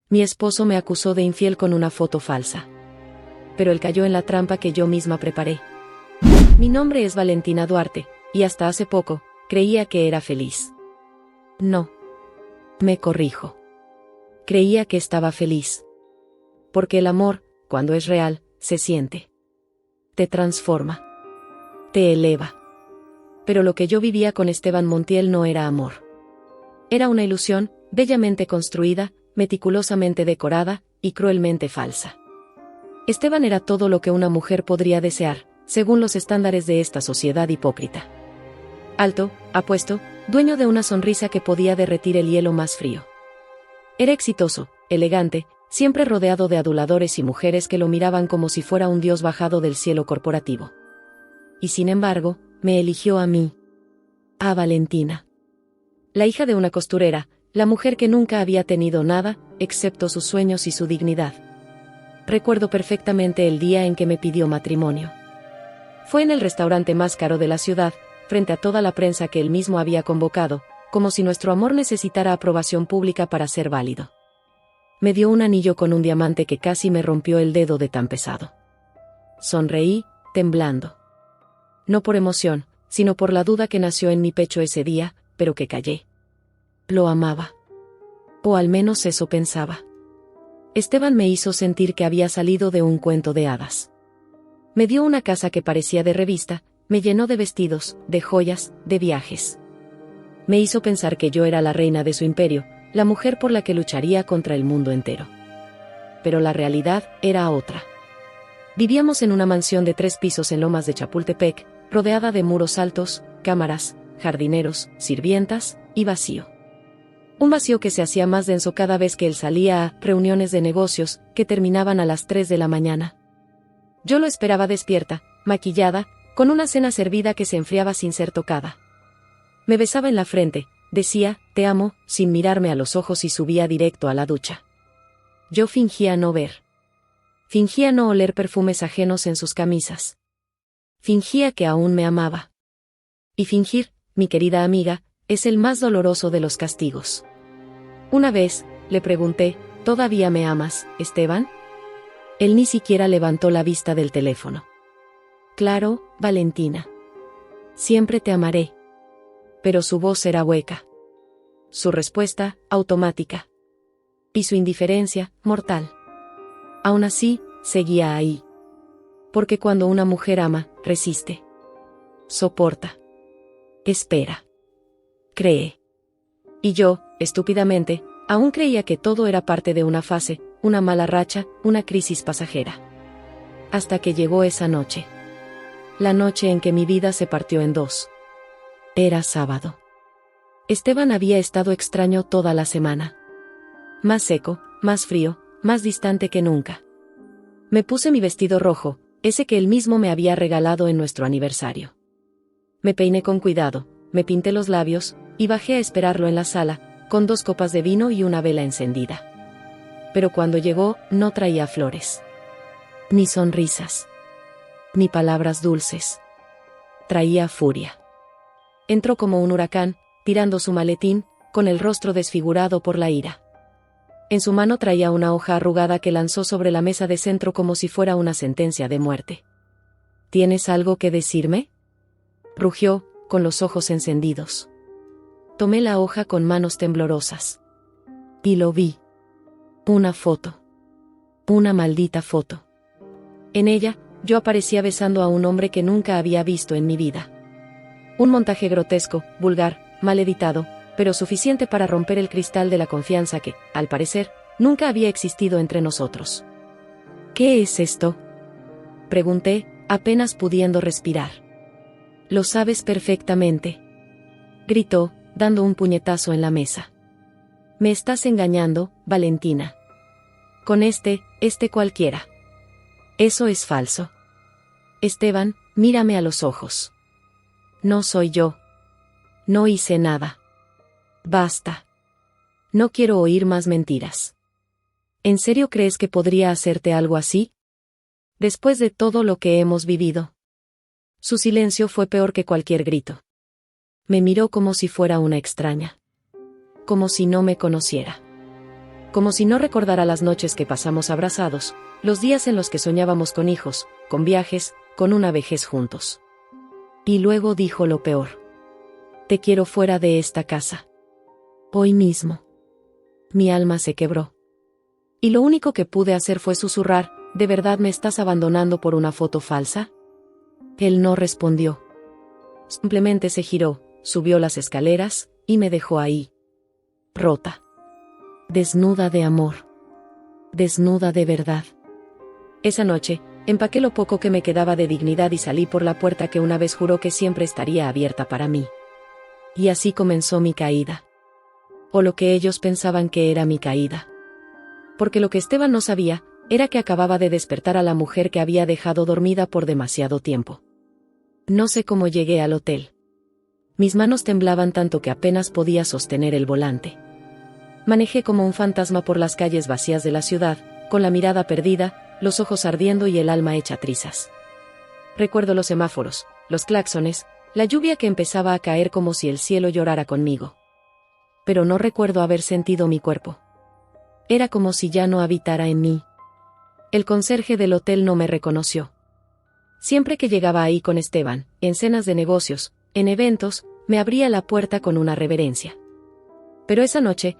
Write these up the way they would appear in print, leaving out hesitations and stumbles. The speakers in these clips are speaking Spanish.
Mi esposo me acusó de infiel con una foto falsa. Pero él cayó en la trampa que yo misma preparé. Mi nombre es Valentina Duarte, y hasta hace poco, creía que era feliz. No. Me corrijo. Creía que estaba feliz. Porque el amor, cuando es real, se siente. Te transforma. Te eleva. Pero lo que yo vivía con Esteban Montiel no era amor. Era una ilusión, bellamente construida, meticulosamente decorada, y cruelmente falsa. Esteban era todo lo que una mujer podría desear, según los estándares de esta sociedad hipócrita. Alto, apuesto, dueño de una sonrisa que podía derretir el hielo más frío. Era exitoso, elegante, siempre rodeado de aduladores y mujeres que lo miraban como si fuera un dios bajado del cielo corporativo. Y sin embargo, me eligió a mí. A Valentina. La hija de una costurera, la mujer que nunca había tenido nada, excepto sus sueños y su dignidad. Recuerdo perfectamente el día en que me pidió matrimonio. Fue en el restaurante más caro de la ciudad, frente a toda la prensa que él mismo había convocado, como si nuestro amor necesitara aprobación pública para ser válido. Me dio un anillo con un diamante que casi me rompió el dedo de tan pesado. Sonreí, temblando. No por emoción, sino por la duda que nació en mi pecho ese día, pero que callé. Lo amaba. O al menos eso pensaba. Esteban me hizo sentir que había salido de un cuento de hadas. Me dio una casa que parecía de revista, me llenó de vestidos, de joyas, de viajes. Me hizo pensar que yo era la reina de su imperio, la mujer por la que lucharía contra el mundo entero. Pero la realidad era otra. Vivíamos en una mansión de 3 pisos en Lomas de Chapultepec, rodeada de muros altos, cámaras, jardineros, sirvientas, y vacío. Un vacío que se hacía más denso cada vez que él salía a reuniones de negocios, que terminaban a las 3 de la mañana. Yo lo esperaba despierta, maquillada, con una cena servida que se enfriaba sin ser tocada. Me besaba en la frente, decía, te amo, sin mirarme a los ojos y subía directo a la ducha. Yo fingía no ver. Fingía no oler perfumes ajenos en sus camisas. Fingía que aún me amaba. Y fingir, mi querida amiga, es el más doloroso de los castigos. Una vez, le pregunté, ¿todavía me amas, Esteban? Él ni siquiera levantó la vista del teléfono. Claro, Valentina. Siempre te amaré. Pero su voz era hueca. Su respuesta, automática. Y su indiferencia, mortal. Aún así, seguía ahí. Porque cuando una mujer ama, resiste. Soporta. Espera. Cree. Y yo, estúpidamente, aún creía que todo era parte de una fase, una mala racha, una crisis pasajera. Hasta que llegó esa noche. La noche en que mi vida se partió en 2. Era sábado. Esteban había estado extraño toda la semana. Más seco, más frío, más distante que nunca. Me puse mi vestido rojo, ese que él mismo me había regalado en nuestro aniversario. Me peiné con cuidado, me pinté los labios, y bajé a esperarlo en la sala, con 2 copas de vino y una vela encendida. Pero cuando llegó, no traía flores. Ni sonrisas. Ni palabras dulces. Traía furia. Entró como un huracán, tirando su maletín, con el rostro desfigurado por la ira. En su mano traía una hoja arrugada que lanzó sobre la mesa de centro como si fuera una sentencia de muerte. ¿Tienes algo que decirme?, rugió, con los ojos encendidos. Tomé la hoja con manos temblorosas. Y lo vi. Una foto. Una maldita foto. En ella, yo aparecía besando a un hombre que nunca había visto en mi vida. Un montaje grotesco, vulgar, mal editado, pero suficiente para romper el cristal de la confianza que, al parecer, nunca había existido entre nosotros. ¿Qué es esto?, pregunté, apenas pudiendo respirar. Lo sabes perfectamente, gritó, dando un puñetazo en la mesa. Me estás engañando, Valentina. Con este cualquiera. Eso es falso. Esteban, mírame a los ojos. No soy yo. No hice nada. Basta. No quiero oír más mentiras. ¿En serio crees que podría hacerte algo así? Después de todo lo que hemos vivido. Su silencio fue peor que cualquier grito. Me miró como si fuera una extraña. Como si no me conociera. Como si no recordara las noches que pasamos abrazados, los días en los que soñábamos con hijos, con viajes, con una vejez juntos. Y luego dijo lo peor. Te quiero fuera de esta casa. Hoy mismo. Mi alma se quebró. Y lo único que pude hacer fue susurrar, ¿de verdad me estás abandonando por una foto falsa? Él no respondió. Simplemente se giró, subió las escaleras, y me dejó ahí. Rota. Desnuda de amor. Desnuda de verdad. Esa noche, empaqué lo poco que me quedaba de dignidad y salí por la puerta que una vez juró que siempre estaría abierta para mí. Y así comenzó mi caída. O lo que ellos pensaban que era mi caída. Porque lo que Esteban no sabía, era que acababa de despertar a la mujer que había dejado dormida por demasiado tiempo. No sé cómo llegué al hotel. Mis manos temblaban tanto que apenas podía sostener el volante. Manejé como un fantasma por las calles vacías de la ciudad, con la mirada perdida, los ojos ardiendo y el alma hecha trizas. Recuerdo los semáforos, los claxones, la lluvia que empezaba a caer como si el cielo llorara conmigo. Pero no recuerdo haber sentido mi cuerpo. Era como si ya no habitara en mí. El conserje del hotel no me reconoció. Siempre que llegaba ahí con Esteban, en cenas de negocios, en eventos, me abría la puerta con una reverencia. Pero esa noche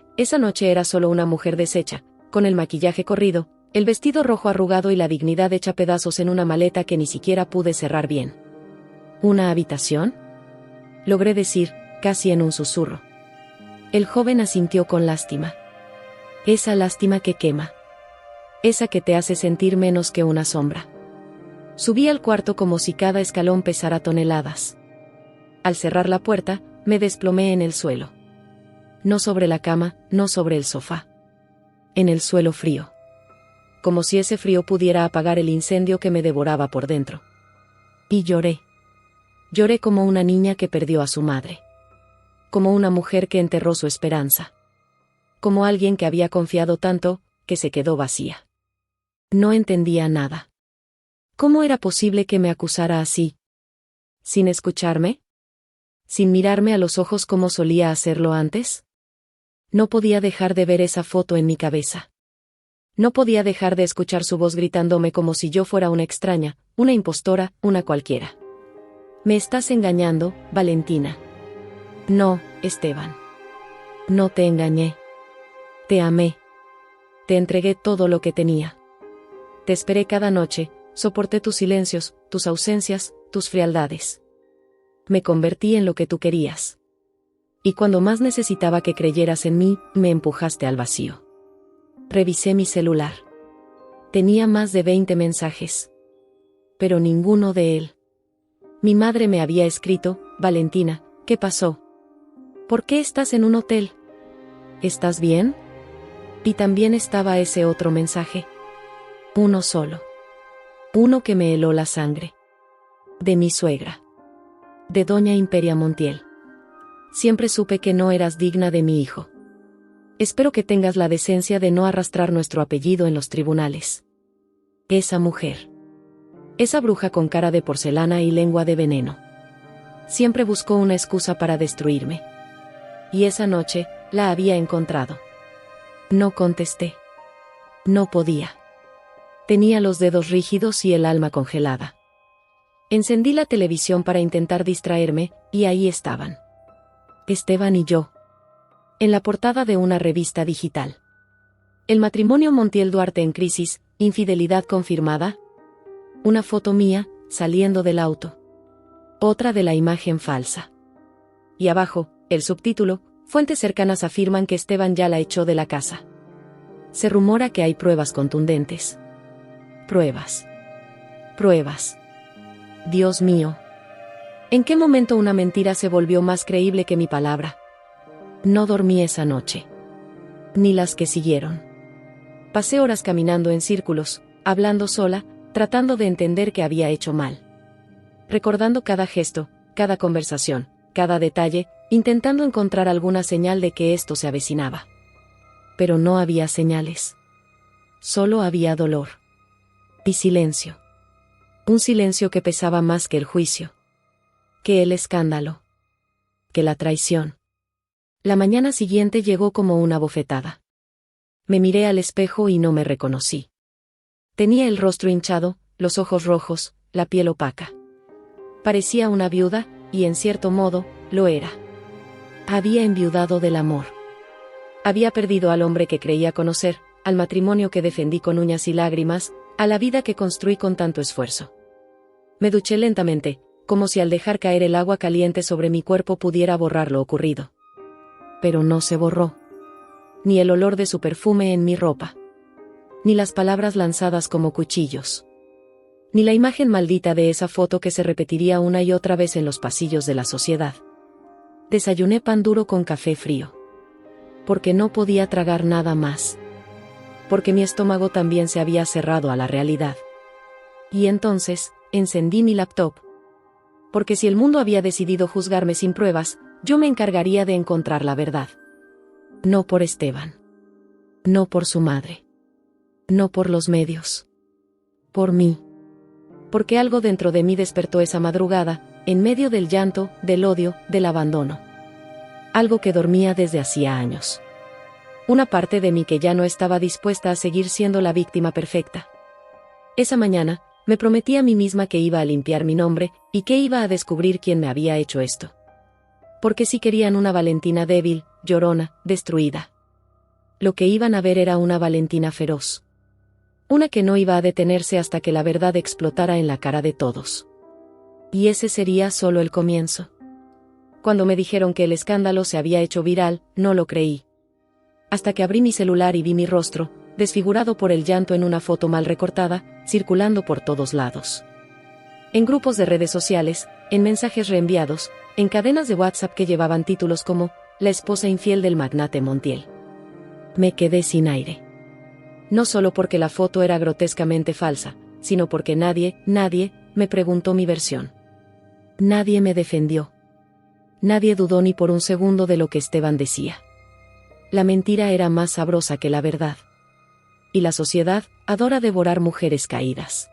era solo una mujer deshecha, con el maquillaje corrido, el vestido rojo arrugado y la dignidad hecha pedazos en una maleta que ni siquiera pude cerrar bien. ¿Una habitación? Logré decir, casi en un susurro. El joven asintió con lástima. Esa lástima que quema. Esa que te hace sentir menos que una sombra. Subí al cuarto como si cada escalón pesara toneladas. Al cerrar la puerta, me desplomé en el suelo. No sobre la cama, no sobre el sofá. En el suelo frío. Como si ese frío pudiera apagar el incendio que me devoraba por dentro. Y lloré. Lloré como una niña que perdió a su madre. Como una mujer que enterró su esperanza. Como alguien que había confiado tanto, que se quedó vacía. No entendía nada. ¿Cómo era posible que me acusara así? ¿Sin escucharme? ¿Sin mirarme a los ojos como solía hacerlo antes? No podía dejar de ver esa foto en mi cabeza. No podía dejar de escuchar su voz gritándome como si yo fuera una extraña, una impostora, una cualquiera. Me estás engañando, Valentina. No, Esteban. No te engañé. Te amé. Te entregué todo lo que tenía. Te esperé cada noche, soporté tus silencios, tus ausencias, tus frialdades. Me convertí en lo que tú querías. Y cuando más necesitaba que creyeras en mí, me empujaste al vacío. Revisé mi celular. Tenía más de 20 mensajes. Pero ninguno de él. Mi madre me había escrito, Valentina, ¿qué pasó? ¿Por qué estás en un hotel? ¿Estás bien? Y también estaba ese otro mensaje. Uno solo. Uno que me heló la sangre. De mi suegra. De doña Imperia Montiel. Siempre supe que no eras digna de mi hijo. Espero que tengas la decencia de no arrastrar nuestro apellido en los tribunales. Esa mujer. Esa bruja con cara de porcelana y lengua de veneno. Siempre buscó una excusa para destruirme. Y esa noche, la había encontrado. No contesté. No podía. Tenía los dedos rígidos y el alma congelada. Encendí la televisión para intentar distraerme, y ahí estaban. Esteban y yo. En la portada de una revista digital. El matrimonio Montiel Duarte en crisis, infidelidad confirmada. Una foto mía, saliendo del auto. Otra de la imagen falsa. Y abajo, el subtítulo, fuentes cercanas afirman que Esteban ya la echó de la casa. Se rumora que hay pruebas contundentes. Pruebas. Pruebas. Dios mío. ¿En qué momento una mentira se volvió más creíble que mi palabra? No dormí esa noche. Ni las que siguieron. Pasé horas caminando en círculos, hablando sola, tratando de entender qué había hecho mal. Recordando cada gesto, cada conversación, cada detalle, intentando encontrar alguna señal de que esto se avecinaba. Pero no había señales. Solo había dolor. Y silencio. Un silencio que pesaba más que el juicio. Que el escándalo. Que la traición. La mañana siguiente llegó como una bofetada. Me miré al espejo y no me reconocí. Tenía el rostro hinchado, los ojos rojos, la piel opaca. Parecía una viuda, y en cierto modo, lo era. Había enviudado del amor. Había perdido al hombre que creía conocer, al matrimonio que defendí con uñas y lágrimas, a la vida que construí con tanto esfuerzo. Me duché lentamente, como si al dejar caer el agua caliente sobre mi cuerpo pudiera borrar lo ocurrido. Pero no se borró. Ni el olor de su perfume en mi ropa. Ni las palabras lanzadas como cuchillos. Ni la imagen maldita de esa foto que se repetiría una y otra vez en los pasillos de la sociedad. Desayuné pan duro con café frío. Porque no podía tragar nada más. Porque mi estómago también se había cerrado a la realidad. Y entonces, encendí mi laptop. Porque si el mundo había decidido juzgarme sin pruebas, yo me encargaría de encontrar la verdad. No por Esteban. No por su madre. No por los medios. Por mí. Porque algo dentro de mí despertó esa madrugada, en medio del llanto, del odio, del abandono. Algo que dormía desde hacía años. Una parte de mí que ya no estaba dispuesta a seguir siendo la víctima perfecta. Esa mañana, me prometí a mí misma que iba a limpiar mi nombre, y que iba a descubrir quién me había hecho esto. Porque si querían una Valentina débil, llorona, destruida. Lo que iban a ver era una Valentina feroz. Una que no iba a detenerse hasta que la verdad explotara en la cara de todos. Y ese sería solo el comienzo. Cuando me dijeron que el escándalo se había hecho viral, no lo creí. Hasta que abrí mi celular y vi mi rostro, desfigurado por el llanto en una foto mal recortada, circulando por todos lados. En grupos de redes sociales, en mensajes reenviados, en cadenas de WhatsApp que llevaban títulos como «La esposa infiel del magnate Montiel». Me quedé sin aire. No solo porque la foto era grotescamente falsa, sino porque nadie, me preguntó mi versión. Nadie me defendió. Nadie dudó ni por un segundo de lo que Esteban decía. La mentira era más sabrosa que la verdad. Y la sociedad adora devorar mujeres caídas.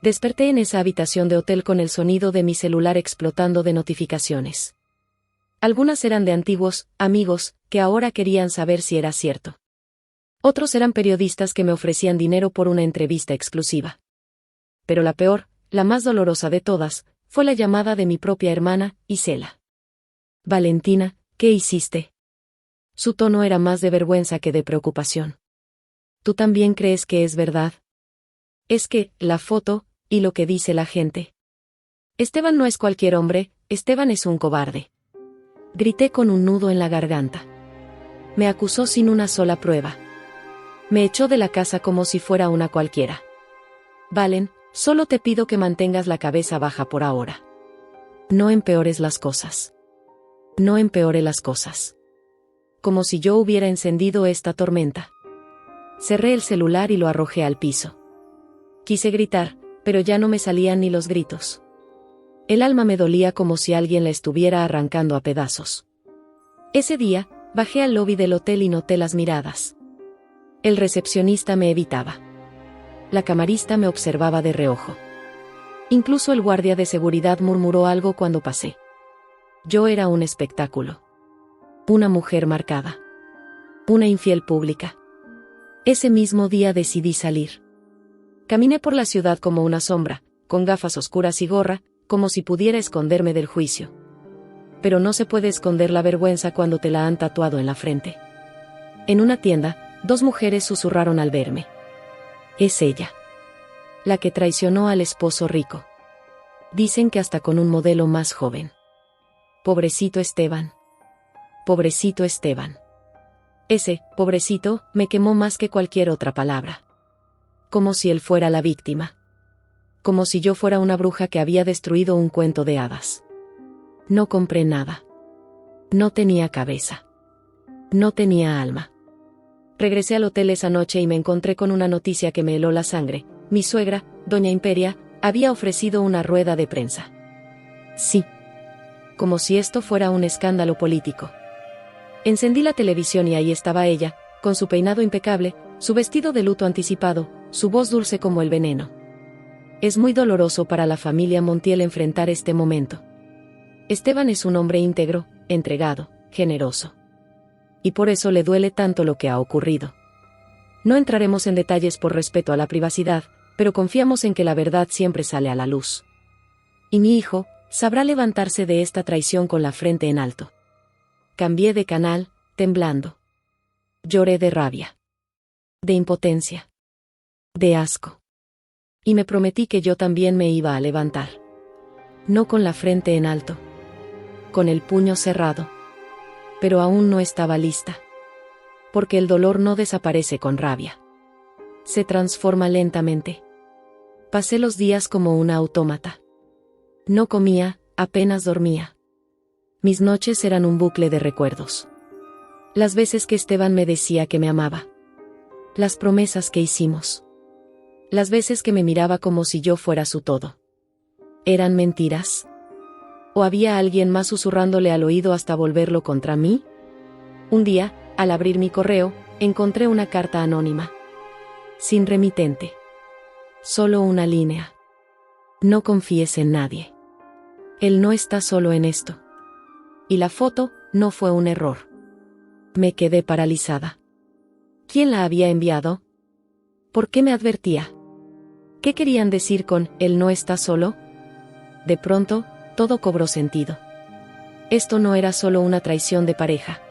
Desperté en esa habitación de hotel con el sonido de mi celular explotando de notificaciones. Algunas eran de antiguos amigos que ahora querían saber si era cierto. Otros eran periodistas que me ofrecían dinero por una entrevista exclusiva. Pero la peor, la más dolorosa de todas, fue la llamada de mi propia hermana, Isela. Valentina, ¿qué hiciste? Su tono era más de vergüenza que de preocupación. ¿Tú también crees que es verdad? Es que, la foto, y lo que dice la gente. Esteban no es cualquier hombre, Esteban es un cobarde. Grité con un nudo en la garganta. Me acusó sin una sola prueba. Me echó de la casa como si fuera una cualquiera. Valen, solo te pido que mantengas la cabeza baja por ahora. No empeores las cosas. No empeore las cosas. Como si yo hubiera encendido esta tormenta. Cerré el celular y lo arrojé al piso. Quise gritar, pero ya no me salían ni los gritos. El alma me dolía como si alguien la estuviera arrancando a pedazos. Ese día, bajé al lobby del hotel y noté las miradas. El recepcionista me evitaba. La camarista me observaba de reojo. Incluso el guardia de seguridad murmuró algo cuando pasé. Yo era un espectáculo. Una mujer marcada. Una infiel pública. Ese mismo día decidí salir. Caminé por la ciudad como una sombra, con gafas oscuras y gorra, como si pudiera esconderme del juicio. Pero no se puede esconder la vergüenza cuando te la han tatuado en la frente. En una tienda, 2 mujeres susurraron al verme. Es ella. La que traicionó al esposo rico. Dicen que hasta con un modelo más joven. Pobrecito Esteban. Pobrecito Esteban. Ese, pobrecito, me quemó más que cualquier otra palabra. Como si él fuera la víctima. Como si yo fuera una bruja que había destruido un cuento de hadas. No compré nada. No tenía cabeza. No tenía alma. Regresé al hotel esa noche y me encontré con una noticia que me heló la sangre. Mi suegra, doña Imperia, había ofrecido una rueda de prensa. Sí. Como si esto fuera un escándalo político. Encendí la televisión y ahí estaba ella, con su peinado impecable, su vestido de luto anticipado, su voz dulce como el veneno. Es muy doloroso para la familia Montiel enfrentar este momento. Esteban es un hombre íntegro, entregado, generoso. Y por eso le duele tanto lo que ha ocurrido. No entraremos en detalles por respeto a la privacidad, pero confiamos en que la verdad siempre sale a la luz. Y mi hijo sabrá levantarse de esta traición con la frente en alto. Cambié de canal, temblando. Lloré de rabia, de impotencia, de asco. Y me prometí que yo también me iba a levantar. No con la frente en alto, con el puño cerrado. Pero aún no estaba lista. Porque el dolor no desaparece con rabia. Se transforma lentamente. Pasé los días como una autómata. No comía, apenas dormía. Mis noches eran un bucle de recuerdos. Las veces que Esteban me decía que me amaba. Las promesas que hicimos. Las veces que me miraba como si yo fuera su todo. ¿Eran mentiras? ¿O había alguien más susurrándole al oído hasta volverlo contra mí? Un día, al abrir mi correo, encontré una carta anónima. Sin remitente. Solo una línea. No confíes en nadie. Él no está solo en esto. Y la foto no fue un error. Me quedé paralizada. ¿Quién la había enviado? ¿Por qué me advertía? ¿Qué querían decir con «él no está solo»? De pronto, todo cobró sentido. Esto no era solo una traición de pareja.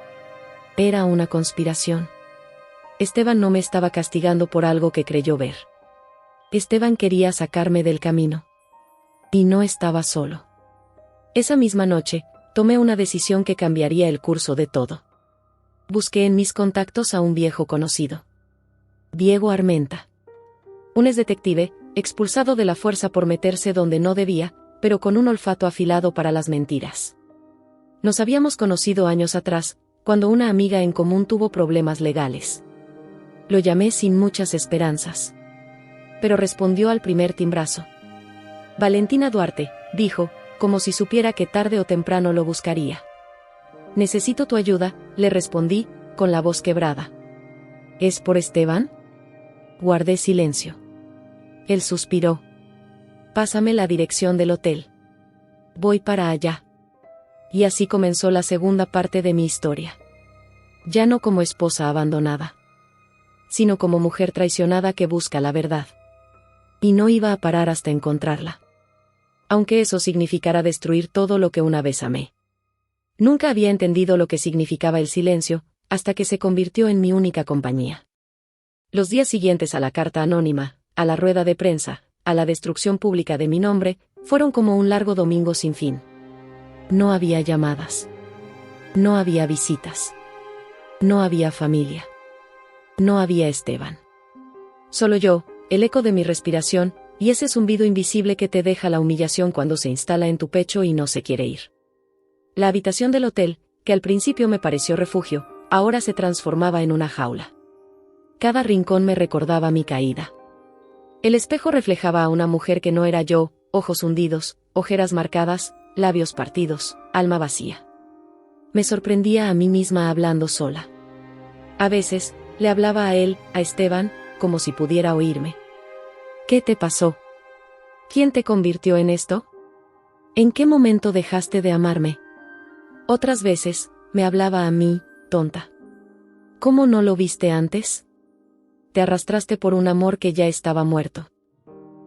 Era una conspiración. Esteban no me estaba castigando por algo que creyó ver. Esteban quería sacarme del camino. Y no estaba solo. Esa misma noche, tomé una decisión que cambiaría el curso de todo. Busqué en mis contactos a un viejo conocido. Diego Armenta. Un ex detective, expulsado de la fuerza por meterse donde no debía, pero con un olfato afilado para las mentiras. Nos habíamos conocido años atrás, cuando una amiga en común tuvo problemas legales. Lo llamé sin muchas esperanzas. Pero respondió al primer timbrazo. Valentina Duarte, dijo, como si supiera que tarde o temprano lo buscaría. Necesito tu ayuda, le respondí, con la voz quebrada. ¿Es por Esteban? Guardé silencio. Él suspiró. Pásame la dirección del hotel. Voy para allá. Y así comenzó la segunda parte de mi historia. Ya no como esposa abandonada, sino como mujer traicionada que busca la verdad. Y no iba a parar hasta encontrarla. Aunque eso significara destruir todo lo que una vez amé. Nunca había entendido lo que significaba el silencio, hasta que se convirtió en mi única compañía. Los días siguientes a la carta anónima, a la rueda de prensa, a la destrucción pública de mi nombre, fueron como un largo domingo sin fin. No había llamadas. No había visitas. No había familia. No había Esteban. Solo yo, el eco de mi respiración, y ese zumbido invisible que te deja la humillación cuando se instala en tu pecho y no se quiere ir. La habitación del hotel, que al principio me pareció refugio, ahora se transformaba en una jaula. Cada rincón me recordaba mi caída. El espejo reflejaba a una mujer que no era yo, ojos hundidos, ojeras marcadas, labios partidos, alma vacía. Me sorprendía a mí misma hablando sola. A veces, le hablaba a él, a Esteban, como si pudiera oírme. ¿Qué te pasó? ¿Quién te convirtió en esto? ¿En qué momento dejaste de amarme? Otras veces, me hablaba a mí, tonta. ¿Cómo no lo viste antes? Te arrastraste por un amor que ya estaba muerto.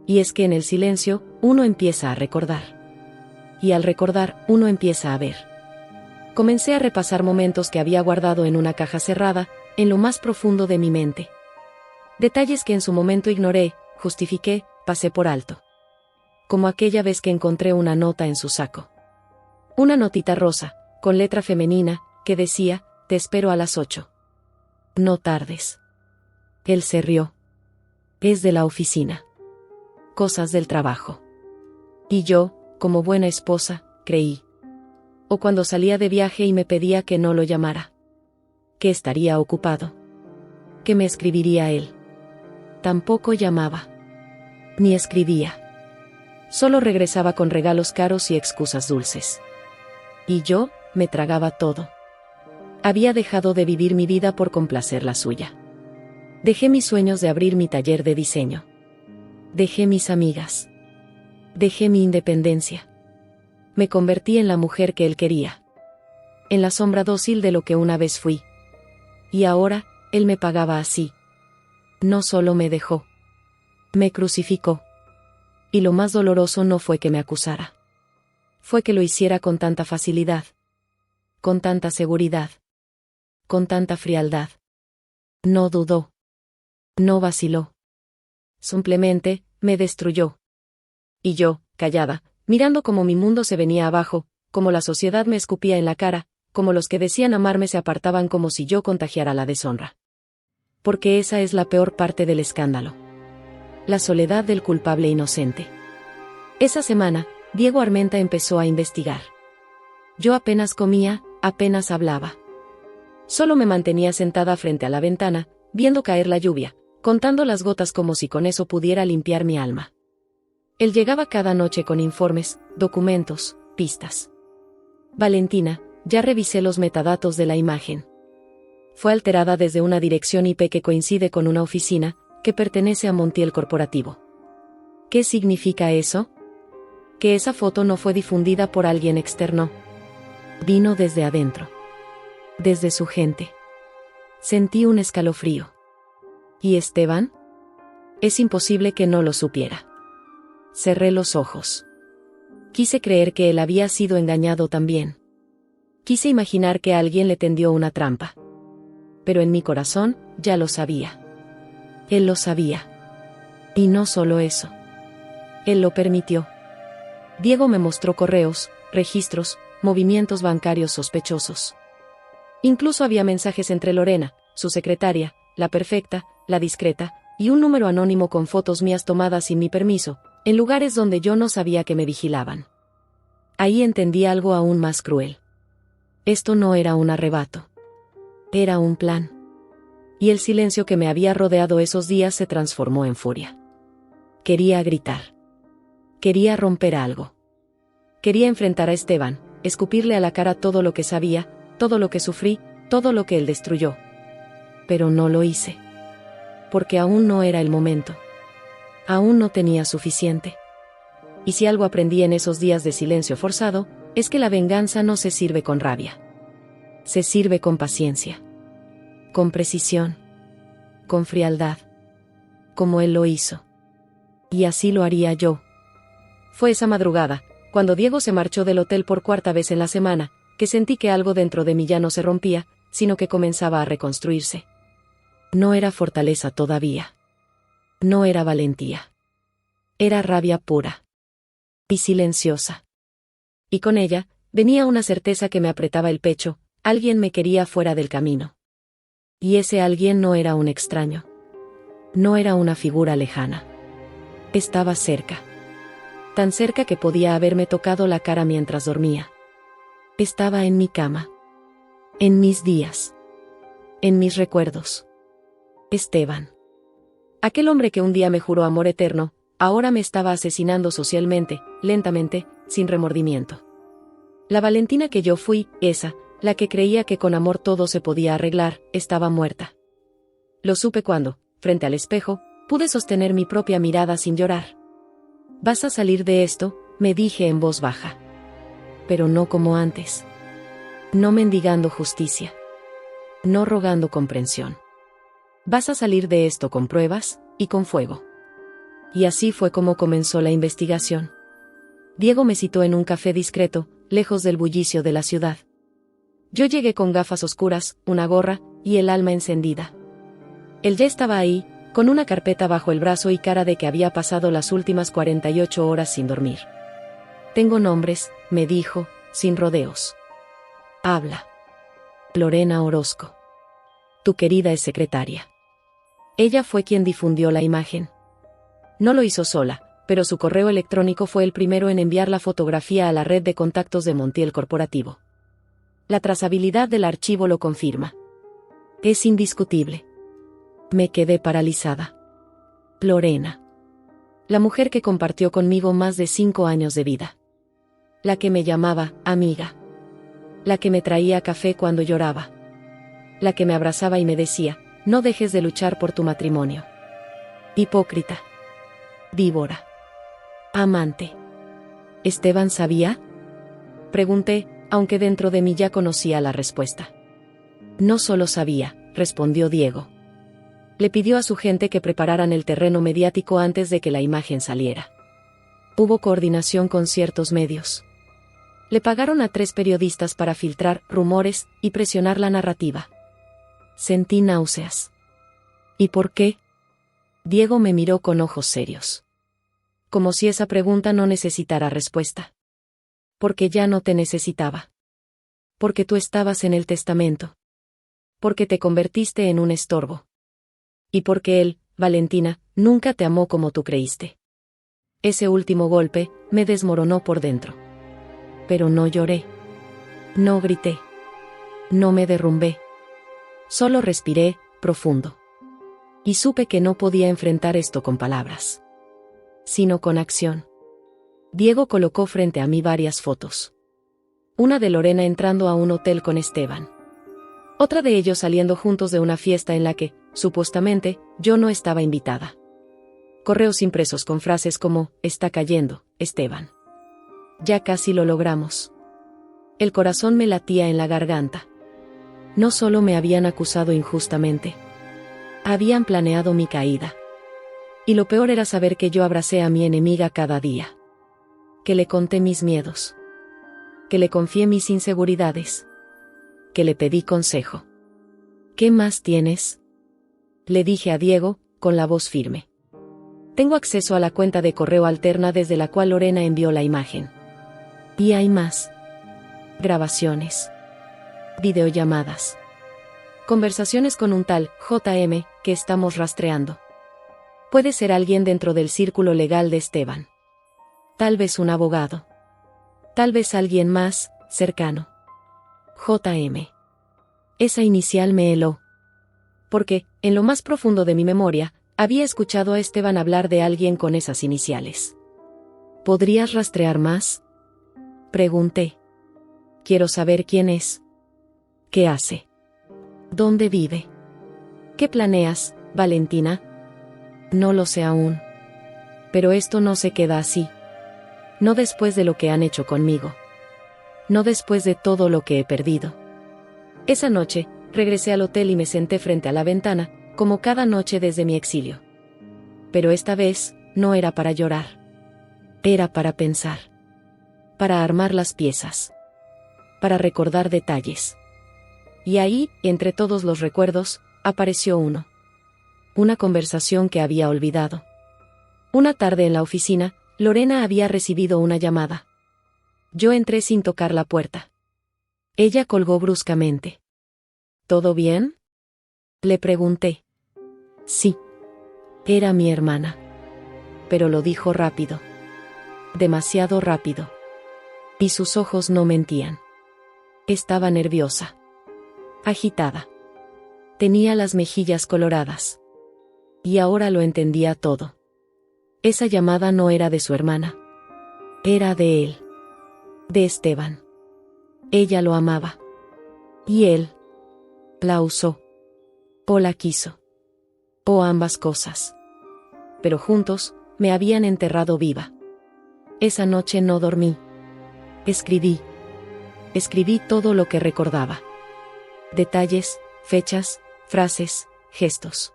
Y es que en el silencio, uno empieza a recordar. Y al recordar, uno empieza a ver. Comencé a repasar momentos que había guardado en una caja cerrada, en lo más profundo de mi mente. Detalles que en su momento ignoré, justifiqué, pasé por alto. Como aquella vez que encontré una nota en su saco. Una notita rosa, con letra femenina, que decía, te espero a las 8. No tardes. Él se rió. Es de la oficina. Cosas del trabajo. Y yo, como buena esposa, creí. O cuando salía de viaje y me pedía que no lo llamara. Que estaría ocupado. Que me escribiría él. Tampoco llamaba. Ni escribía. Solo regresaba con regalos caros y excusas dulces. Y yo, me tragaba todo. Había dejado de vivir mi vida por complacer la suya. Dejé mis sueños de abrir mi taller de diseño. Dejé mis amigas. Dejé mi independencia. Me convertí en la mujer que él quería. En la sombra dócil de lo que una vez fui. Y ahora, él me pagaba así. No solo me dejó, me crucificó. Y lo más doloroso no fue que me acusara. Fue que lo hiciera con tanta facilidad, con tanta seguridad, con tanta frialdad. No dudó, no vaciló. Simplemente, me destruyó. Y yo, callada, mirando cómo mi mundo se venía abajo, como la sociedad me escupía en la cara, como los que decían amarme se apartaban como si yo contagiara la deshonra. Porque esa es la peor parte del escándalo. La soledad del culpable inocente. Esa semana, Diego Armenta empezó a investigar. Yo apenas comía, apenas hablaba. Solo me mantenía sentada frente a la ventana, viendo caer la lluvia, contando las gotas como si con eso pudiera limpiar mi alma. Él llegaba cada noche con informes, documentos, pistas. Valentina, ya revisé los metadatos de la imagen. Fue alterada desde una dirección IP que coincide con una oficina, que pertenece a Montiel Corporativo. ¿Qué significa eso? Que esa foto no fue difundida por alguien externo. Vino desde adentro. Desde su gente. Sentí un escalofrío. ¿Y Esteban? Es imposible que no lo supiera. Cerré los ojos. Quise creer que él había sido engañado también. Quise imaginar que alguien le tendió una trampa. Pero en mi corazón, ya lo sabía. Él lo sabía. Y no solo eso. Él lo permitió. Diego me mostró correos, registros, movimientos bancarios sospechosos. Incluso había mensajes entre Lorena, su secretaria, la perfecta, la discreta, y un número anónimo con fotos mías tomadas sin mi permiso, en lugares donde yo no sabía que me vigilaban. Ahí entendí algo aún más cruel. Esto no era un arrebato. Era un plan. Y el silencio que me había rodeado esos días se transformó en furia. Quería gritar. Quería romper algo. Quería enfrentar a Esteban, escupirle a la cara todo lo que sabía, todo lo que sufrí, todo lo que él destruyó. Pero no lo hice. Porque aún no era el momento. Aún no tenía suficiente. Y si algo aprendí en esos días de silencio forzado, es que la venganza no se sirve con rabia. Se sirve con paciencia. Con precisión. Con frialdad. Como él lo hizo. Y así lo haría yo. Fue esa madrugada, cuando Diego se marchó del hotel por cuarta vez en la semana, que sentí que algo dentro de mí ya no se rompía, sino que comenzaba a reconstruirse. No era fortaleza todavía. No era valentía. Era rabia pura. Y silenciosa. Y con ella, venía una certeza que me apretaba el pecho, alguien me quería fuera del camino. Y ese alguien no era un extraño. No era una figura lejana. Estaba cerca. Tan cerca que podía haberme tocado la cara mientras dormía. Estaba en mi cama. En mis días. En mis recuerdos. Esteban. Aquel hombre que un día me juró amor eterno, ahora me estaba asesinando socialmente, lentamente, sin remordimiento. La Valentina que yo fui, esa, la que creía que con amor todo se podía arreglar, estaba muerta. Lo supe cuando, frente al espejo, pude sostener mi propia mirada sin llorar. Vas a salir de esto, me dije en voz baja. Pero no como antes. No mendigando justicia. No rogando comprensión. Vas a salir de esto con pruebas, y con fuego. Y así fue como comenzó la investigación. Diego me citó en un café discreto, lejos del bullicio de la ciudad. Yo llegué con gafas oscuras, una gorra, y el alma encendida. Él ya estaba ahí, con una carpeta bajo el brazo y cara de que había pasado las últimas 48 horas sin dormir. Tengo nombres, me dijo, sin rodeos. Habla. Lorena Orozco. Tu querida ex secretaria. Ella fue quien difundió la imagen. No lo hizo sola, pero su correo electrónico fue el primero en enviar la fotografía a la red de contactos de Montiel Corporativo. La trazabilidad del archivo lo confirma. Es indiscutible. Me quedé paralizada. Lorena. La mujer que compartió conmigo más de 5 años de vida. La que me llamaba amiga. La que me traía café cuando lloraba. La que me abrazaba y me decía, no dejes de luchar por tu matrimonio. Hipócrita. Víbora. Amante. ¿Esteban sabía? Pregunté, aunque dentro de mí ya conocía la respuesta. No solo sabía, respondió Diego. Le pidió a su gente que prepararan el terreno mediático antes de que la imagen saliera. Hubo coordinación con ciertos medios. Le pagaron a 3 periodistas para filtrar rumores y presionar la narrativa. Sentí náuseas. ¿Y por qué? Diego me miró con ojos serios. Como si esa pregunta no necesitara respuesta. Porque ya no te necesitaba. Porque tú estabas en el testamento. Porque te convertiste en un estorbo. Y porque él, Valentina, nunca te amó como tú creíste. Ese último golpe me desmoronó por dentro. Pero no lloré. No grité. No me derrumbé. Solo respiré, profundo. Y supe que no podía enfrentar esto con palabras. Sino con acción. Diego colocó frente a mí varias fotos. Una de Lorena entrando a un hotel con Esteban. Otra de ellos saliendo juntos de una fiesta en la que, supuestamente, yo no estaba invitada. Correos impresos con frases como, está cayendo, Esteban. Ya casi lo logramos. El corazón me latía en la garganta. No solo me habían acusado injustamente. Habían planeado mi caída. Y lo peor era saber que yo abracé a mi enemiga cada día. Que le conté mis miedos. Que le confié mis inseguridades. Que le pedí consejo. ¿Qué más tienes? Le dije a Diego, con la voz firme. Tengo acceso a la cuenta de correo alterna desde la cual Lorena envió la imagen. Y hay más. Grabaciones. Videollamadas. Conversaciones con un tal JM que estamos rastreando. Puede ser alguien dentro del círculo legal de Esteban. Tal vez un abogado. Tal vez alguien más cercano. JM. Esa inicial me heló. Porque, en lo más profundo de mi memoria, había escuchado a Esteban hablar de alguien con esas iniciales. ¿Podrías rastrear más? Pregunté. Quiero saber quién es. ¿Qué hace? ¿Dónde vive? ¿Qué planeas, Valentina? No lo sé aún. Pero esto no se queda así. No después de lo que han hecho conmigo. No después de todo lo que he perdido. Esa noche, regresé al hotel y me senté frente a la ventana, como cada noche desde mi exilio. Pero esta vez, no era para llorar. Era para pensar. Para armar las piezas. Para recordar detalles. Y ahí, entre todos los recuerdos, apareció uno. Una conversación que había olvidado. Una tarde en la oficina, Lorena había recibido una llamada. Yo entré sin tocar la puerta. Ella colgó bruscamente. ¿Todo bien? Le pregunté. Sí. Era mi hermana. Pero lo dijo rápido. Demasiado rápido. Y sus ojos no mentían. Estaba nerviosa. Agitada. Tenía las mejillas coloradas. Y ahora lo entendía todo. Esa llamada no era de su hermana. Era de él. De Esteban. Ella lo amaba. Y él la usó. O la quiso. O ambas cosas. Pero juntos, me habían enterrado viva. Esa noche no dormí. Escribí. Escribí todo lo que recordaba. Detalles, fechas, frases, gestos.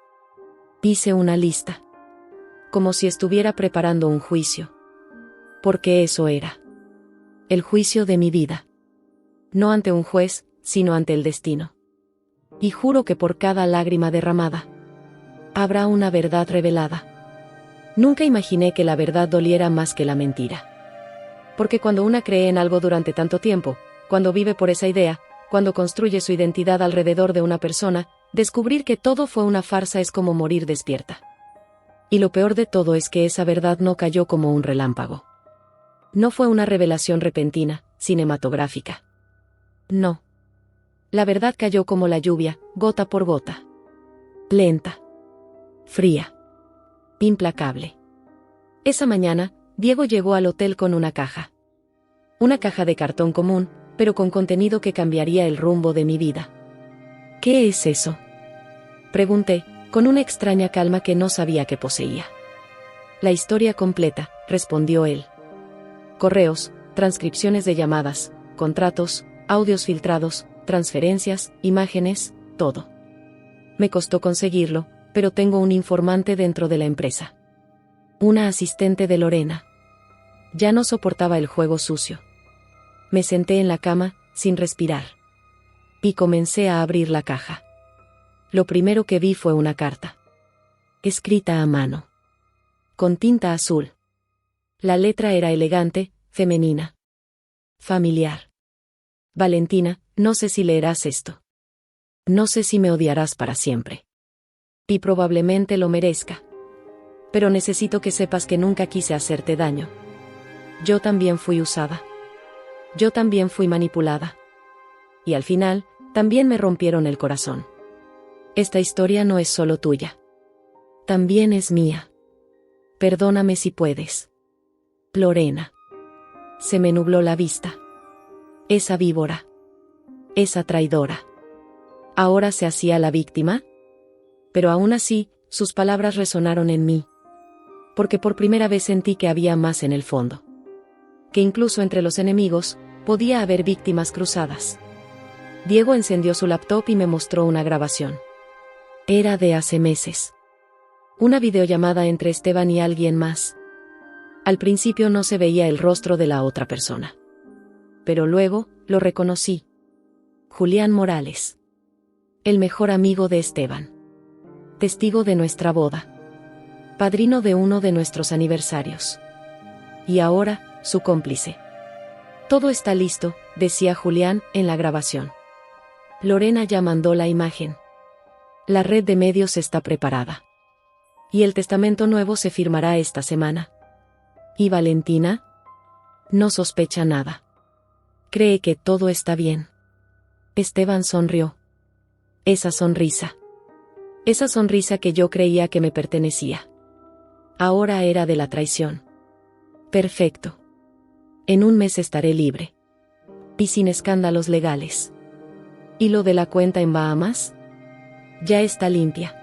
Hice una lista. Como si estuviera preparando un juicio. Porque eso era. El juicio de mi vida. No ante un juez, sino ante el destino. Y juro que por cada lágrima derramada, habrá una verdad revelada. Nunca imaginé que la verdad doliera más que la mentira. Porque cuando una cree en algo durante tanto tiempo, cuando vive por esa idea, cuando construye su identidad alrededor de una persona, descubrir que todo fue una farsa es como morir despierta. Y lo peor de todo es que esa verdad no cayó como un relámpago. No fue una revelación repentina, cinematográfica. No. La verdad cayó como la lluvia, gota por gota. Lenta. Fría. Implacable. Esa mañana, Diego llegó al hotel con una caja. Una caja de cartón común, pero con contenido que cambiaría el rumbo de mi vida. ¿Qué es eso? Pregunté, con una extraña calma que no sabía que poseía. La historia completa, respondió él. Correos, transcripciones de llamadas, contratos, audios filtrados, transferencias, imágenes, todo. Me costó conseguirlo, pero tengo un informante dentro de la empresa. Una asistente de Lorena. Ya no soportaba el juego sucio. Me senté en la cama, sin respirar. Y comencé a abrir la caja. Lo primero que vi fue una carta. Escrita a mano. Con tinta azul. La letra era elegante, femenina. Familiar. Valentina, no sé si leerás esto. No sé si me odiarás para siempre. Y probablemente lo merezca. Pero necesito que sepas que nunca quise hacerte daño. Yo también fui usada. Yo también fui manipulada. Y al final, también me rompieron el corazón. Esta historia no es solo tuya. También es mía. Perdóname si puedes. Lorena. Se me nubló la vista. Esa víbora. Esa traidora. ¿Ahora se hacía la víctima? Pero aún así, sus palabras resonaron en mí. Porque por primera vez sentí que había más en el fondo. Que incluso entre los enemigos, podía haber víctimas cruzadas. Diego encendió su laptop y me mostró una grabación. Era de hace meses. Una videollamada entre Esteban y alguien más. Al principio no se veía el rostro de la otra persona. Pero luego, lo reconocí. Julián Morales. El mejor amigo de Esteban. Testigo de nuestra boda. Padrino de uno de nuestros aniversarios. Y ahora, su cómplice. Todo está listo, decía Julián, en la grabación. Lorena ya mandó la imagen. La red de medios está preparada. Y el testamento nuevo se firmará esta semana. ¿Y Valentina? No sospecha nada. Cree que todo está bien. Esteban sonrió. Esa sonrisa. Esa sonrisa que yo creía que me pertenecía. Ahora era de la traición. Perfecto. En un mes estaré libre. Y sin escándalos legales. ¿Y lo de la cuenta en Bahamas? Ya está limpia.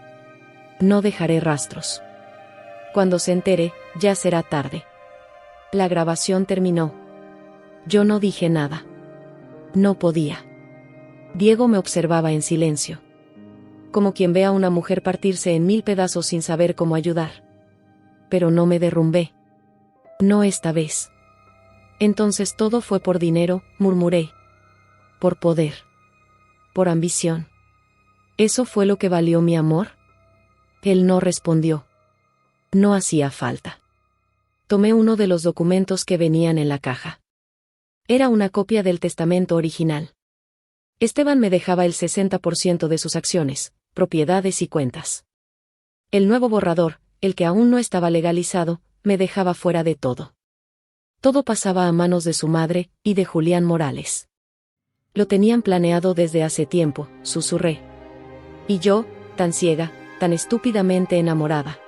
No dejaré rastros. Cuando se entere, ya será tarde. La grabación terminó. Yo no dije nada. No podía. Diego me observaba en silencio. Como quien ve a una mujer partirse en 1000 pedazos sin saber cómo ayudar. Pero no me derrumbé. No esta vez. Entonces todo fue por dinero, murmuré. Por poder. Por ambición. ¿Eso fue lo que valió mi amor? Él no respondió. No hacía falta. Tomé uno de los documentos que venían en la caja. Era una copia del testamento original. Esteban me dejaba el 60% de sus acciones, propiedades y cuentas. El nuevo borrador, el que aún no estaba legalizado, me dejaba fuera de todo. Todo pasaba a manos de su madre y de Julián Morales. Lo tenían planeado desde hace tiempo, susurré. Y yo, tan ciega, tan estúpidamente enamorada.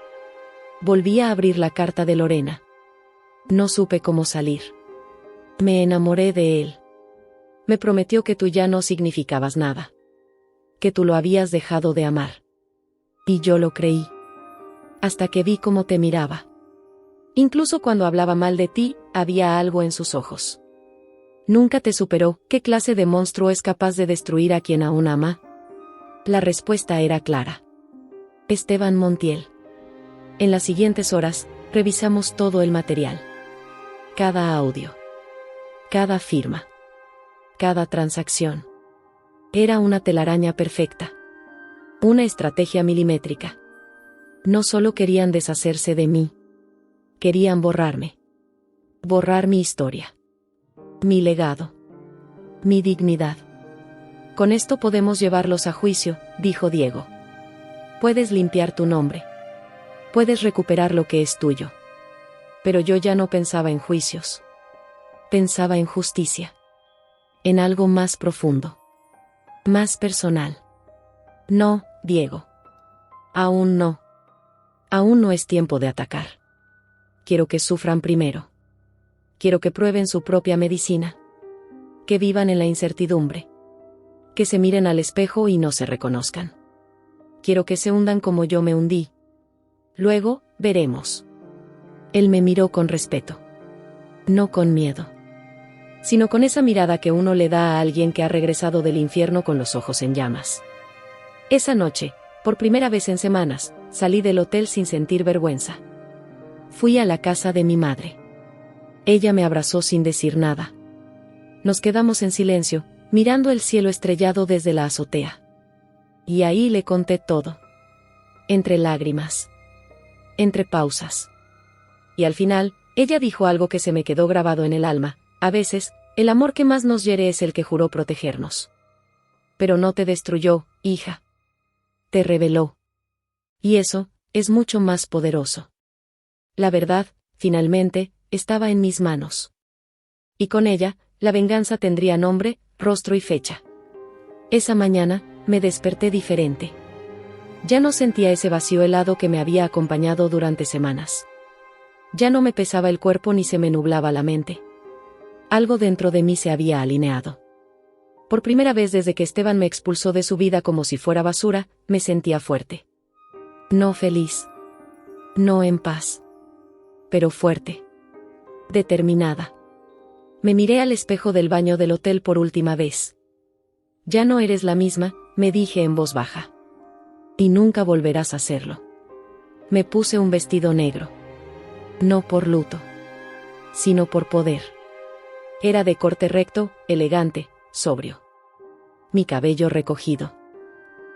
Volví a abrir la carta de Lorena. No supe cómo salir. Me enamoré de él. Me prometió que tú ya no significabas nada. Que tú lo habías dejado de amar. Y yo lo creí. Hasta que vi cómo te miraba. Incluso cuando hablaba mal de ti, había algo en sus ojos. Nunca te superó. ¿Qué clase de monstruo es capaz de destruir a quien aún ama? La respuesta era clara. Esteban Montiel. En las siguientes horas, revisamos todo el material. Cada audio. Cada firma. Cada transacción. Era una telaraña perfecta. Una estrategia milimétrica. No solo querían deshacerse de mí. Querían borrarme. Borrar mi historia. Mi legado. Mi dignidad. Con esto podemos llevarlos a juicio, dijo Diego. Puedes limpiar tu nombre. Puedes recuperar lo que es tuyo. Pero yo ya no pensaba en juicios. Pensaba en justicia. En algo más profundo. Más personal. No, Diego. Aún no. Aún no es tiempo de atacar. Quiero que sufran primero. Quiero que prueben su propia medicina. Que vivan en la incertidumbre. Que se miren al espejo y no se reconozcan. Quiero que se hundan como yo me hundí. Luego, veremos. Él me miró con respeto. No con miedo. Sino con esa mirada que uno le da a alguien que ha regresado del infierno con los ojos en llamas. Esa noche, por primera vez en semanas, salí del hotel sin sentir vergüenza. Fui a la casa de mi madre. Ella me abrazó sin decir nada. Nos quedamos en silencio, mirando el cielo estrellado desde la azotea. Y ahí le conté todo. Entre lágrimas. Entre pausas. Y al final, ella dijo algo que se me quedó grabado en el alma: a veces, el amor que más nos hiere es el que juró protegernos. Pero no te destruyó, hija. Te reveló. Y eso, es mucho más poderoso. La verdad, finalmente, estaba en mis manos. Y con ella, la venganza tendría nombre, rostro y fecha. Esa mañana, me desperté diferente. Ya no sentía ese vacío helado que me había acompañado durante semanas. Ya no me pesaba el cuerpo ni se me nublaba la mente. Algo dentro de mí se había alineado. Por primera vez desde que Esteban me expulsó de su vida como si fuera basura, me sentía fuerte. No feliz. No en paz. Pero fuerte. Determinada. Me miré al espejo del baño del hotel por última vez. Ya no eres la misma, me dije en voz baja. Y nunca volverás a hacerlo. Me puse un vestido negro. No por luto. Sino por poder. Era de corte recto, elegante, sobrio. Mi cabello recogido.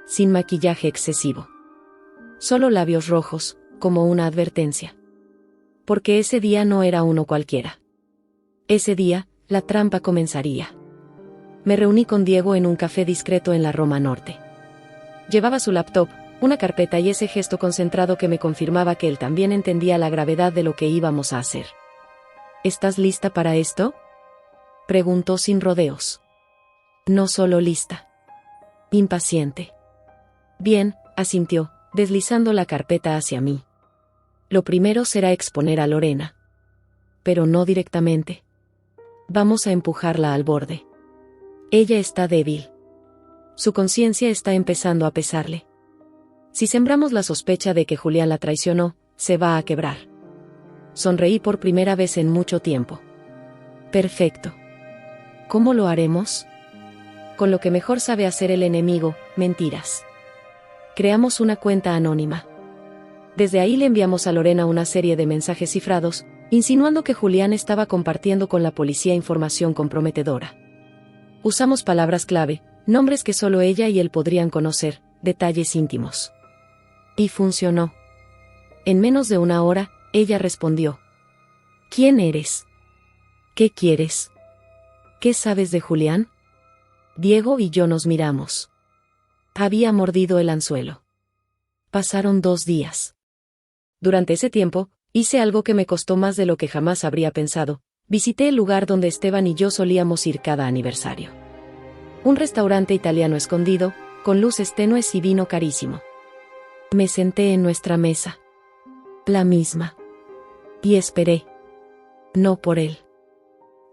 Sin maquillaje excesivo. Solo labios rojos, como una advertencia. Porque ese día no era uno cualquiera. Ese día, la trampa comenzaría. Me reuní con Diego en un café discreto en la Roma Norte. Llevaba su laptop, una carpeta y ese gesto concentrado que me confirmaba que él también entendía la gravedad de lo que íbamos a hacer. ¿Estás lista para esto?, preguntó sin rodeos. No solo lista. Impaciente. Bien, asintió, deslizando la carpeta hacia mí. Lo primero será exponer a Lorena. Pero no directamente. Vamos a empujarla al borde. Ella está débil. Su conciencia está empezando a pesarle. Si sembramos la sospecha de que Julián la traicionó, se va a quebrar. Sonreí por primera vez en mucho tiempo. Perfecto. ¿Cómo lo haremos? Con lo que mejor sabe hacer el enemigo, mentiras. Creamos una cuenta anónima. Desde ahí le enviamos a Lorena una serie de mensajes cifrados, insinuando que Julián estaba compartiendo con la policía información comprometedora. Usamos palabras clave, nombres que solo ella y él podrían conocer, detalles íntimos. Y funcionó. En menos de una hora, ella respondió. ¿Quién eres? ¿Qué quieres? ¿Qué sabes de Julián? Diego y yo nos miramos. Había mordido el anzuelo. Pasaron 2 días. Durante ese tiempo, hice algo que me costó más de lo que jamás habría pensado. Visité el lugar donde Esteban y yo solíamos ir cada aniversario. Un restaurante italiano escondido, con luces tenues y vino carísimo. Me senté en nuestra mesa. La misma. Y esperé. No por él.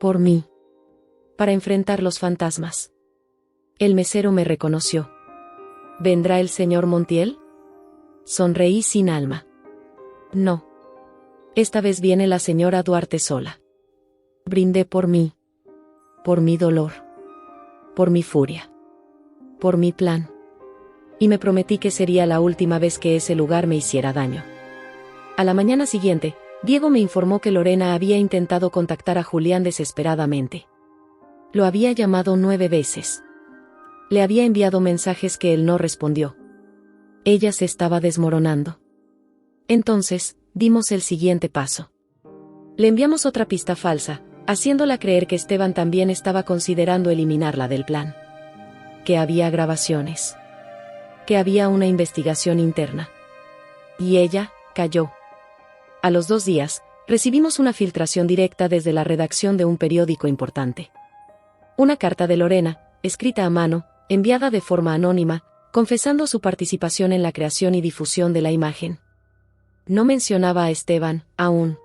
Por mí. Para enfrentar los fantasmas. El mesero me reconoció. ¿Vendrá el señor Montiel? Sonreí sin alma. No. Esta vez viene la señora Duarte sola. Brindé por mí. Por mi dolor. Por mi furia. Por mi plan. Y me prometí que sería la última vez que ese lugar me hiciera daño. A la mañana siguiente, Diego me informó que Lorena había intentado contactar a Julián desesperadamente. Lo había llamado 9 veces. Le había enviado mensajes que él no respondió. Ella se estaba desmoronando. Entonces, dimos el siguiente paso. Le enviamos otra pista falsa, haciéndola creer que Esteban también estaba considerando eliminarla del plan. Que había grabaciones. Que había una investigación interna. Y ella, cayó. A los 2 días, recibimos una filtración directa desde la redacción de un periódico importante. Una carta de Lorena, escrita a mano, enviada de forma anónima, confesando su participación en la creación y difusión de la imagen. No mencionaba a Esteban, aún.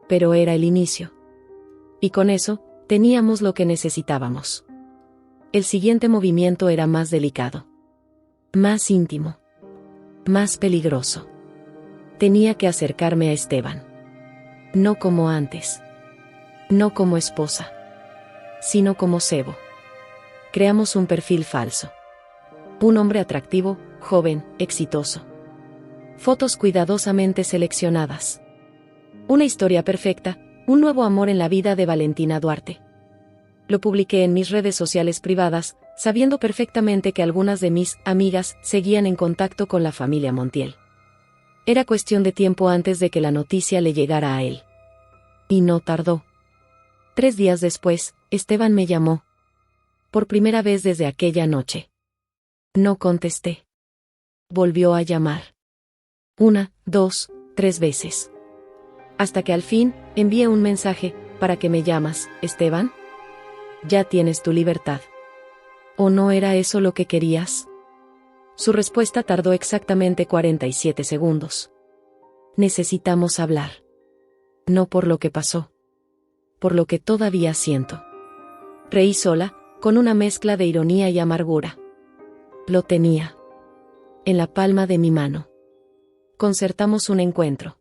Pero era el inicio. Y con eso, teníamos lo que necesitábamos. El siguiente movimiento era más delicado. Más íntimo. Más peligroso. Tenía que acercarme a Esteban. No como antes. No como esposa. Sino como cebo. Creamos un perfil falso. Un hombre atractivo, joven, exitoso. fotos cuidadosamente seleccionadas. Una historia perfecta, un nuevo amor en la vida de Valentina Duarte. Lo publiqué en mis redes sociales privadas, sabiendo perfectamente que algunas de mis amigas seguían en contacto con la familia Montiel. Era cuestión de tiempo antes de que la noticia le llegara a él. Y no tardó. 3 días después, Esteban me llamó. Por primera vez desde aquella noche. No contesté. Volvió a llamar. 1, 2, 3 veces. Hasta que al fin, envié un mensaje: ¿para qué me llamas, Esteban? Ya tienes tu libertad. ¿O no era eso lo que querías? Su respuesta tardó exactamente 47 segundos. Necesitamos hablar. No por lo que pasó. Por lo que todavía siento. Reí sola, con una mezcla de ironía y amargura. Lo tenía. En la palma de mi mano. Concertamos un encuentro.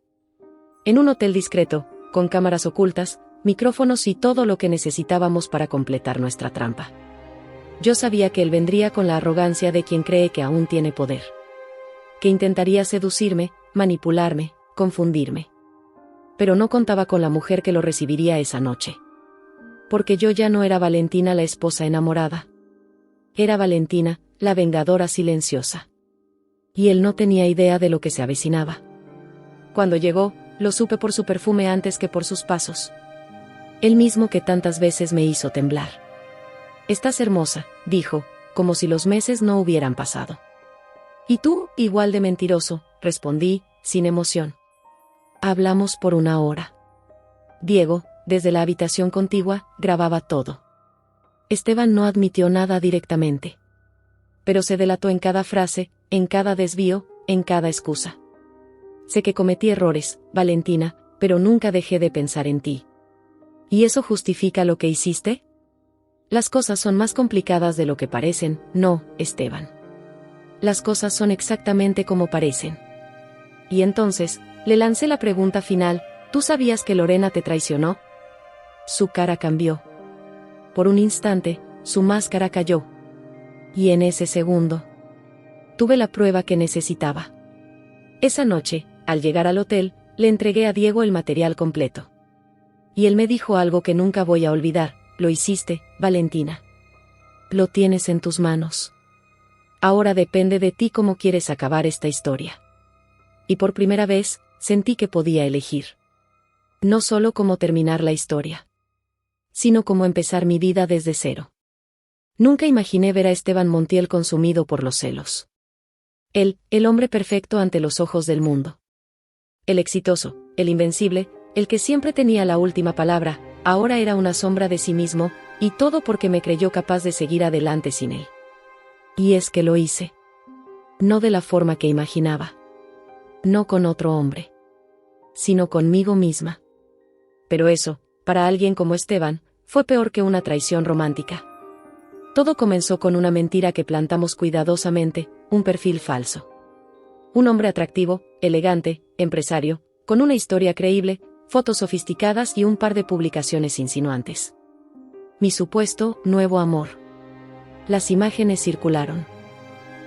En un hotel discreto, con cámaras ocultas, micrófonos y todo lo que necesitábamos para completar nuestra trampa. Yo sabía que él vendría con la arrogancia de quien cree que aún tiene poder. Que intentaría seducirme, manipularme, confundirme. Pero no contaba con la mujer que lo recibiría esa noche. Porque yo ya no era Valentina la esposa enamorada. Era Valentina, la vengadora silenciosa. Y él no tenía idea de lo que se avecinaba. Cuando llegó, lo supe por su perfume antes que por sus pasos. El mismo que tantas veces me hizo temblar. «Estás hermosa», dijo, como si los meses no hubieran pasado. «¿Y tú, igual de mentiroso?», respondí, sin emoción. Hablamos por 1 hora. Diego, desde la habitación contigua, grababa todo. Esteban no admitió nada directamente. Pero se delató en cada frase, en cada desvío, en cada excusa. Sé que cometí errores, Valentina, pero nunca dejé de pensar en ti. ¿Y eso justifica lo que hiciste? Las cosas son más complicadas de lo que parecen, no, Esteban. Las cosas son exactamente como parecen. Y entonces, le lancé la pregunta final: ¿tú sabías que Lorena te traicionó? Su cara cambió. Por un instante, su máscara cayó. Y en ese segundo, tuve la prueba que necesitaba. Esa noche, al llegar al hotel, le entregué a Diego el material completo. Y él me dijo algo que nunca voy a olvidar: lo hiciste, Valentina. Lo tienes en tus manos. Ahora depende de ti cómo quieres acabar esta historia. Y por primera vez, sentí que podía elegir. No solo cómo terminar la historia, sino cómo empezar mi vida desde cero. Nunca imaginé ver a Esteban Montiel consumido por los celos. Él, el hombre perfecto ante los ojos del mundo. El exitoso, el invencible, el que siempre tenía la última palabra, ahora era una sombra de sí mismo, y todo porque me creyó capaz de seguir adelante sin él. Y es que lo hice. No de la forma que imaginaba. No con otro hombre. Sino conmigo misma. Pero eso, para alguien como Esteban, fue peor que una traición romántica. Todo comenzó con una mentira que plantamos cuidadosamente, un perfil falso. Un hombre atractivo, elegante, empresario, con una historia creíble, fotos sofisticadas y un par de publicaciones insinuantes. Mi supuesto nuevo amor. Las imágenes circularon.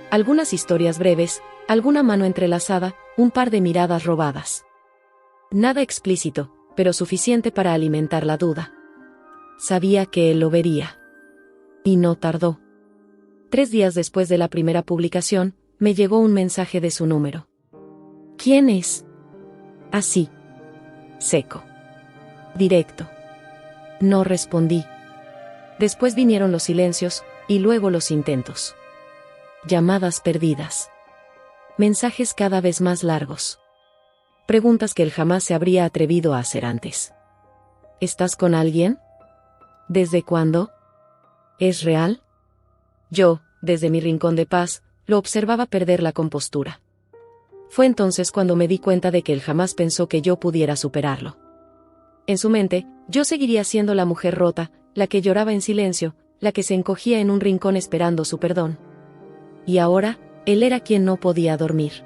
Algunas historias breves, alguna mano entrelazada, un par de miradas robadas. Nada explícito, pero suficiente para alimentar la duda. Sabía que él lo vería. Y no tardó. 3 días después de la primera publicación, me llegó un mensaje de su número. ¿Quién es? Así. Seco. Directo. No respondí. Después vinieron los silencios, y luego los intentos. Llamadas perdidas. Mensajes cada vez más largos. Preguntas que él jamás se habría atrevido a hacer antes. ¿Estás con alguien? ¿Desde cuándo? ¿Es real? Yo, desde mi rincón de paz, lo observaba perder la compostura. Fue entonces cuando me di cuenta de que él jamás pensó que yo pudiera superarlo. En su mente, yo seguiría siendo la mujer rota, la que lloraba en silencio, la que se encogía en un rincón esperando su perdón. Y ahora, él era quien no podía dormir.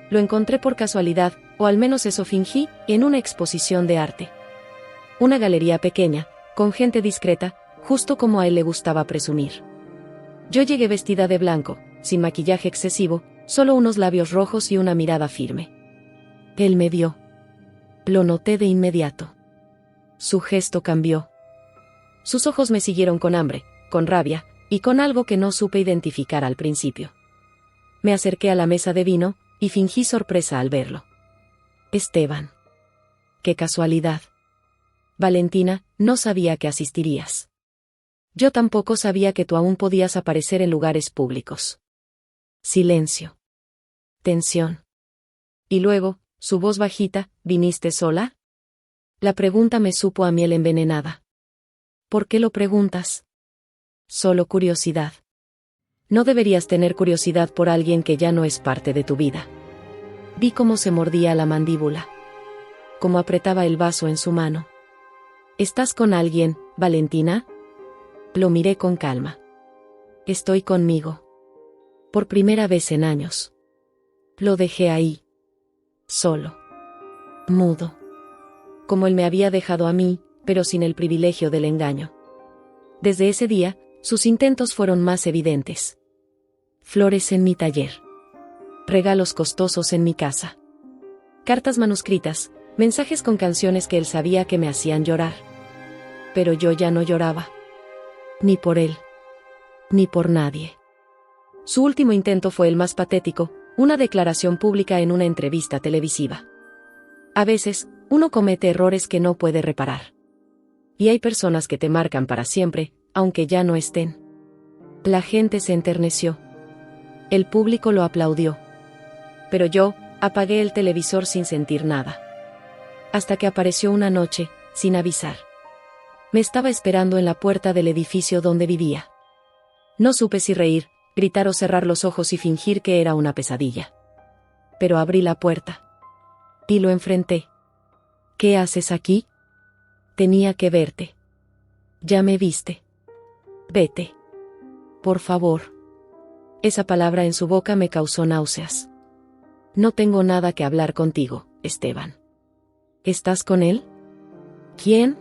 Lo encontré por casualidad, o al menos eso fingí, en una exposición de arte. Una galería pequeña, con gente discreta, justo como a él le gustaba presumir. Yo llegué vestida de blanco, sin maquillaje excesivo, solo unos labios rojos y una mirada firme. Él me vio. Lo noté de inmediato. Su gesto cambió. Sus ojos me siguieron con hambre, con rabia, y con algo que no supe identificar al principio. Me acerqué a la mesa de vino, y fingí sorpresa al verlo. Esteban. ¡Qué casualidad! Valentina, no sabía que asistirías. Yo tampoco sabía que tú aún podías aparecer en lugares públicos. Silencio. Tensión. Y luego, su voz bajita, ¿viniste sola? La pregunta me supo a miel envenenada. ¿Por qué lo preguntas? Solo curiosidad. No deberías tener curiosidad por alguien que ya no es parte de tu vida. Vi cómo se mordía la mandíbula. Cómo apretaba el vaso en su mano. ¿Estás con alguien, Valentina? Lo miré con calma. Estoy conmigo. Por primera vez en años. Lo dejé ahí. Solo. Mudo. Como él me había dejado a mí, pero sin el privilegio del engaño. Desde ese día, sus intentos fueron más evidentes. Flores en mi taller. Regalos costosos en mi casa. Cartas manuscritas, mensajes con canciones que él sabía que me hacían llorar. Pero yo ya no lloraba. Ni por él. Ni por nadie. Su último intento fue el más patético, una declaración pública en una entrevista televisiva. A veces, uno comete errores que no puede reparar. Y hay personas que te marcan para siempre, aunque ya no estén. La gente se enterneció. El público lo aplaudió. Pero yo, apagué el televisor sin sentir nada. Hasta que apareció una noche, sin avisar. Me estaba esperando en la puerta del edificio donde vivía. No supe si reír, gritar o cerrar los ojos y fingir que era una pesadilla. Pero abrí la puerta. Y lo enfrenté. ¿Qué haces aquí? Tenía que verte. Ya me viste. Vete. Por favor. Esa palabra en su boca me causó náuseas. No tengo nada que hablar contigo, Esteban. ¿Estás con él? ¿Quién?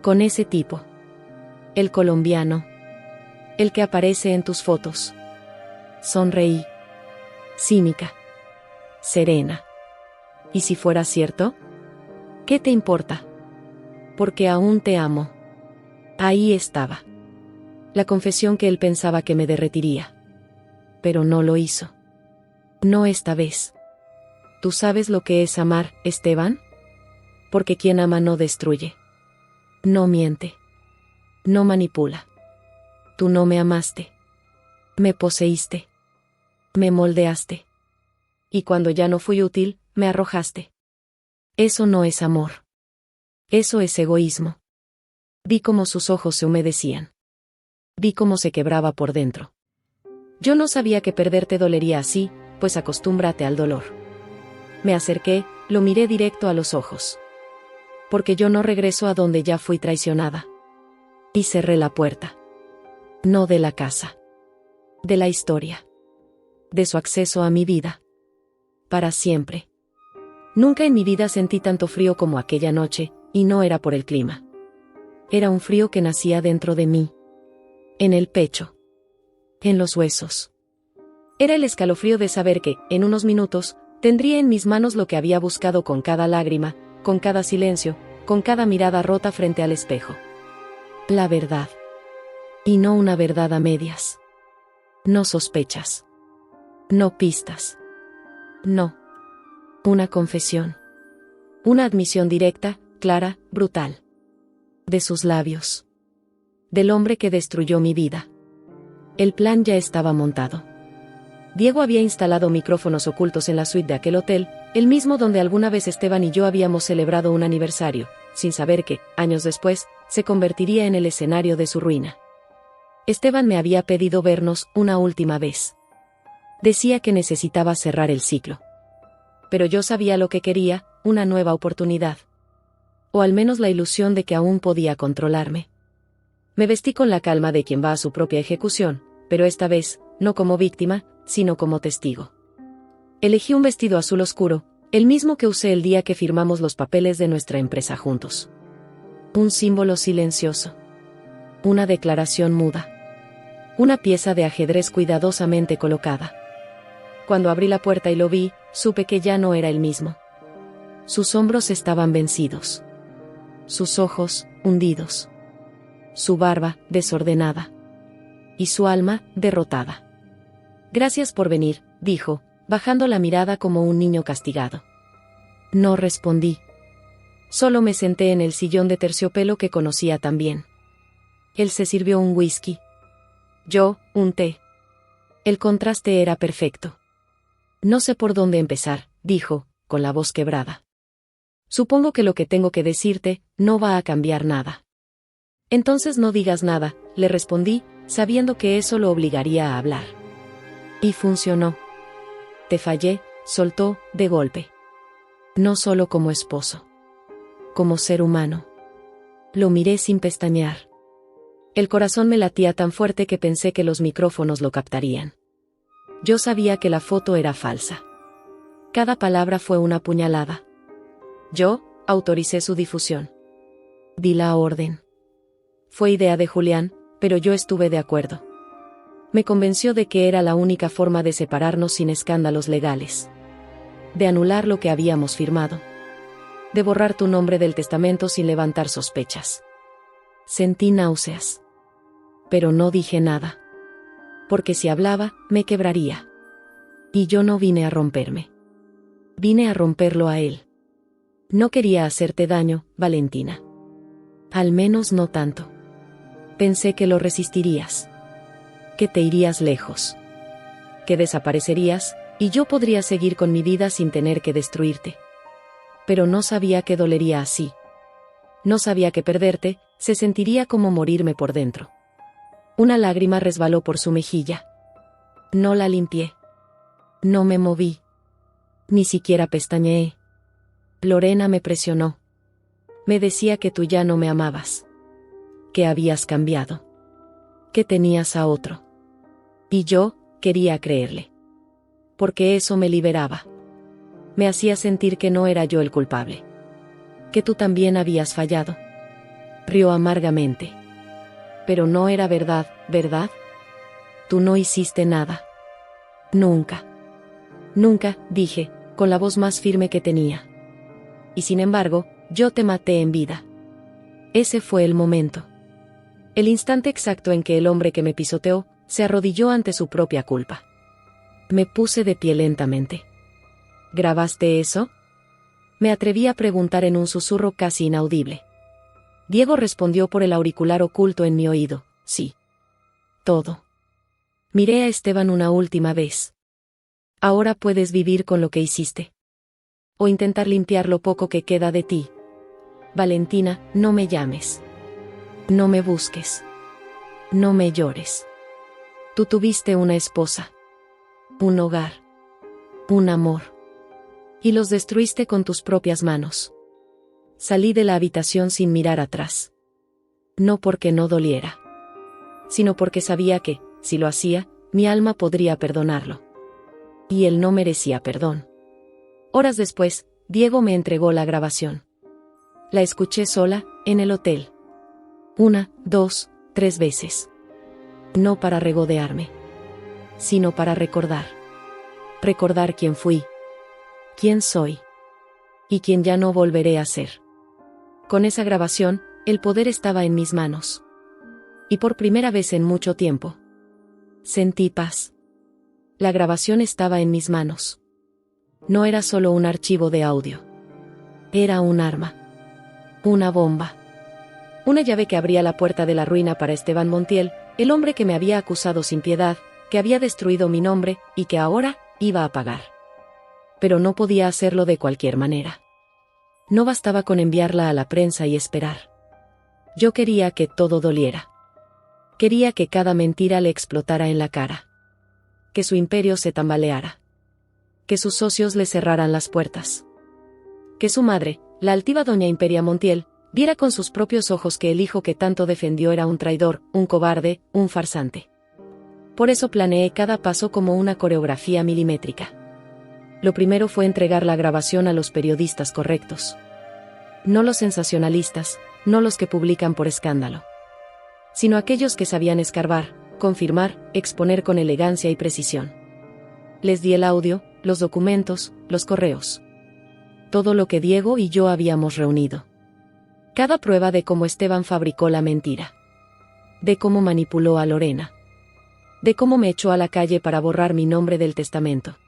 Con ese tipo. El colombiano. El que aparece en tus fotos. Sonreí. Cínica. Serena. ¿Y si fuera cierto? ¿Qué te importa? Porque aún te amo. Ahí estaba. La confesión que él pensaba que me derretiría. Pero no lo hizo. No esta vez. ¿Tú sabes lo que es amar, Esteban? Porque quien ama no destruye. No miente. No manipula. Tú no me amaste. Me poseíste. Me moldeaste. Y cuando ya no fui útil, me arrojaste. Eso no es amor. Eso es egoísmo. Vi cómo sus ojos se humedecían. Vi cómo se quebraba por dentro. Yo no sabía que perderte dolería así, pues acostúmbrate al dolor. Me acerqué, lo miré directo a los ojos. Porque yo no regreso a donde ya fui traicionada. Y cerré la puerta. No de la casa. De la historia. De su acceso a mi vida. Para siempre. Nunca en mi vida sentí tanto frío como aquella noche, y no era por el clima. Era un frío que nacía dentro de mí. En el pecho. En los huesos. Era el escalofrío de saber que, en unos minutos, tendría en mis manos lo que había buscado con cada lágrima, con cada silencio, con cada mirada rota frente al espejo. La verdad. Y no una verdad a medias. No sospechas. No pistas. No. Una confesión. Una admisión directa, clara, brutal. De sus labios. Del hombre que destruyó mi vida. El plan ya estaba montado. Diego había instalado micrófonos ocultos en la suite de aquel hotel, el mismo donde alguna vez Esteban y yo habíamos celebrado un aniversario, sin saber que, años después, se convertiría en el escenario de su ruina. Esteban me había pedido vernos una última vez. Decía que necesitaba cerrar el ciclo. Pero yo sabía lo que quería, una nueva oportunidad. O al menos la ilusión de que aún podía controlarme. Me vestí con la calma de quien va a su propia ejecución, pero esta vez, no como víctima, sino como testigo. Elegí un vestido azul oscuro, el mismo que usé el día que firmamos los papeles de nuestra empresa juntos. Un símbolo silencioso. Una declaración muda. Una pieza de ajedrez cuidadosamente colocada. Cuando abrí la puerta y lo vi, supe que ya no era el mismo. Sus hombros estaban vencidos. Sus ojos, hundidos. Su barba, desordenada. Y su alma, derrotada. «Gracias por venir», dijo, bajando la mirada como un niño castigado. No respondí. Solo me senté en el sillón de terciopelo que conocía tan bien. Él se sirvió un whisky. Yo, un té. El contraste era perfecto. «No sé por dónde empezar», dijo, con la voz quebrada. «Supongo que lo que tengo que decirte no va a cambiar nada». «Entonces no digas nada», le respondí, sabiendo que eso lo obligaría a hablar. Y funcionó. «Te fallé», soltó, de golpe. «No solo como esposo. Como ser humano». Lo miré sin pestañear. El corazón me latía tan fuerte que pensé que los micrófonos lo captarían. Yo sabía que la foto era falsa. Cada palabra fue una puñalada. Yo autoricé su difusión. Di la orden. Fue idea de Julián, pero yo estuve de acuerdo. Me convenció de que era la única forma de separarnos sin escándalos legales. De anular lo que habíamos firmado. De borrar tu nombre del testamento sin levantar sospechas. Sentí náuseas. Pero no dije nada. Porque si hablaba, me quebraría. Y yo no vine a romperme. Vine a romperlo a él. No quería hacerte daño, Valentina. Al menos no tanto. Pensé que lo resistirías. Que te irías lejos. Que desaparecerías, y yo podría seguir con mi vida sin tener que destruirte. Pero no sabía que dolería así. No sabía que perderte se sentiría como morirme por dentro. Una lágrima resbaló por su mejilla. No la limpié. No me moví. Ni siquiera pestañeé. Lorena me presionó. Me decía que tú ya no me amabas. Que habías cambiado. Que tenías a otro. Y yo quería creerle. Porque eso me liberaba. Me hacía sentir que no era yo el culpable. Que tú también habías fallado. Rió amargamente. Pero no era verdad, ¿verdad? Tú no hiciste nada. Nunca. Nunca, dije, con la voz más firme que tenía. Y sin embargo, yo te maté en vida. Ese fue el momento. El instante exacto en que el hombre que me pisoteó se arrodilló ante su propia culpa. Me puse de pie lentamente. ¿Grabaste eso? Me atreví a preguntar en un susurro casi inaudible. Diego respondió por el auricular oculto en mi oído, sí. Todo. Miré a Esteban una última vez. Ahora puedes vivir con lo que hiciste. O intentar limpiar lo poco que queda de ti. Valentina, no me llames. No me busques. No me llores. Tú tuviste una esposa. Un hogar. Un amor. Y los destruiste con tus propias manos. Salí de la habitación sin mirar atrás. No porque no doliera. Sino porque sabía que, si lo hacía, mi alma podría perdonarlo. Y él no merecía perdón. Horas después, Diego me entregó la grabación. La escuché sola, en el hotel. 1, 2, 3 veces. No para regodearme. Sino para recordar. Recordar quién fui. Quién soy. Y quién ya no volveré a ser. Con esa grabación, el poder estaba en mis manos. Y por primera vez en mucho tiempo. Sentí paz. La grabación estaba en mis manos. No era solo un archivo de audio. Era un arma. Una bomba. Una llave que abría la puerta de la ruina para Esteban Montiel, el hombre que me había acusado sin piedad, que había destruido mi nombre, y que ahora iba a pagar. Pero no podía hacerlo de cualquier manera. No bastaba con enviarla a la prensa y esperar. Yo quería que todo doliera. Quería que cada mentira le explotara en la cara. Que su imperio se tambaleara. Que sus socios le cerraran las puertas. Que su madre, la altiva doña Imperia Montiel, viera con sus propios ojos que el hijo que tanto defendió era un traidor, un cobarde, un farsante. Por eso planeé cada paso como una coreografía milimétrica. Lo primero fue entregar la grabación a los periodistas correctos. No los sensacionalistas, no los que publican por escándalo. Sino aquellos que sabían escarbar, confirmar, exponer con elegancia y precisión. les di el audio, los documentos, los correos. Todo lo que Diego y yo habíamos reunido. Cada prueba de cómo Esteban fabricó la mentira. De cómo manipuló a Lorena. De cómo me echó a la calle para borrar mi nombre del testamento.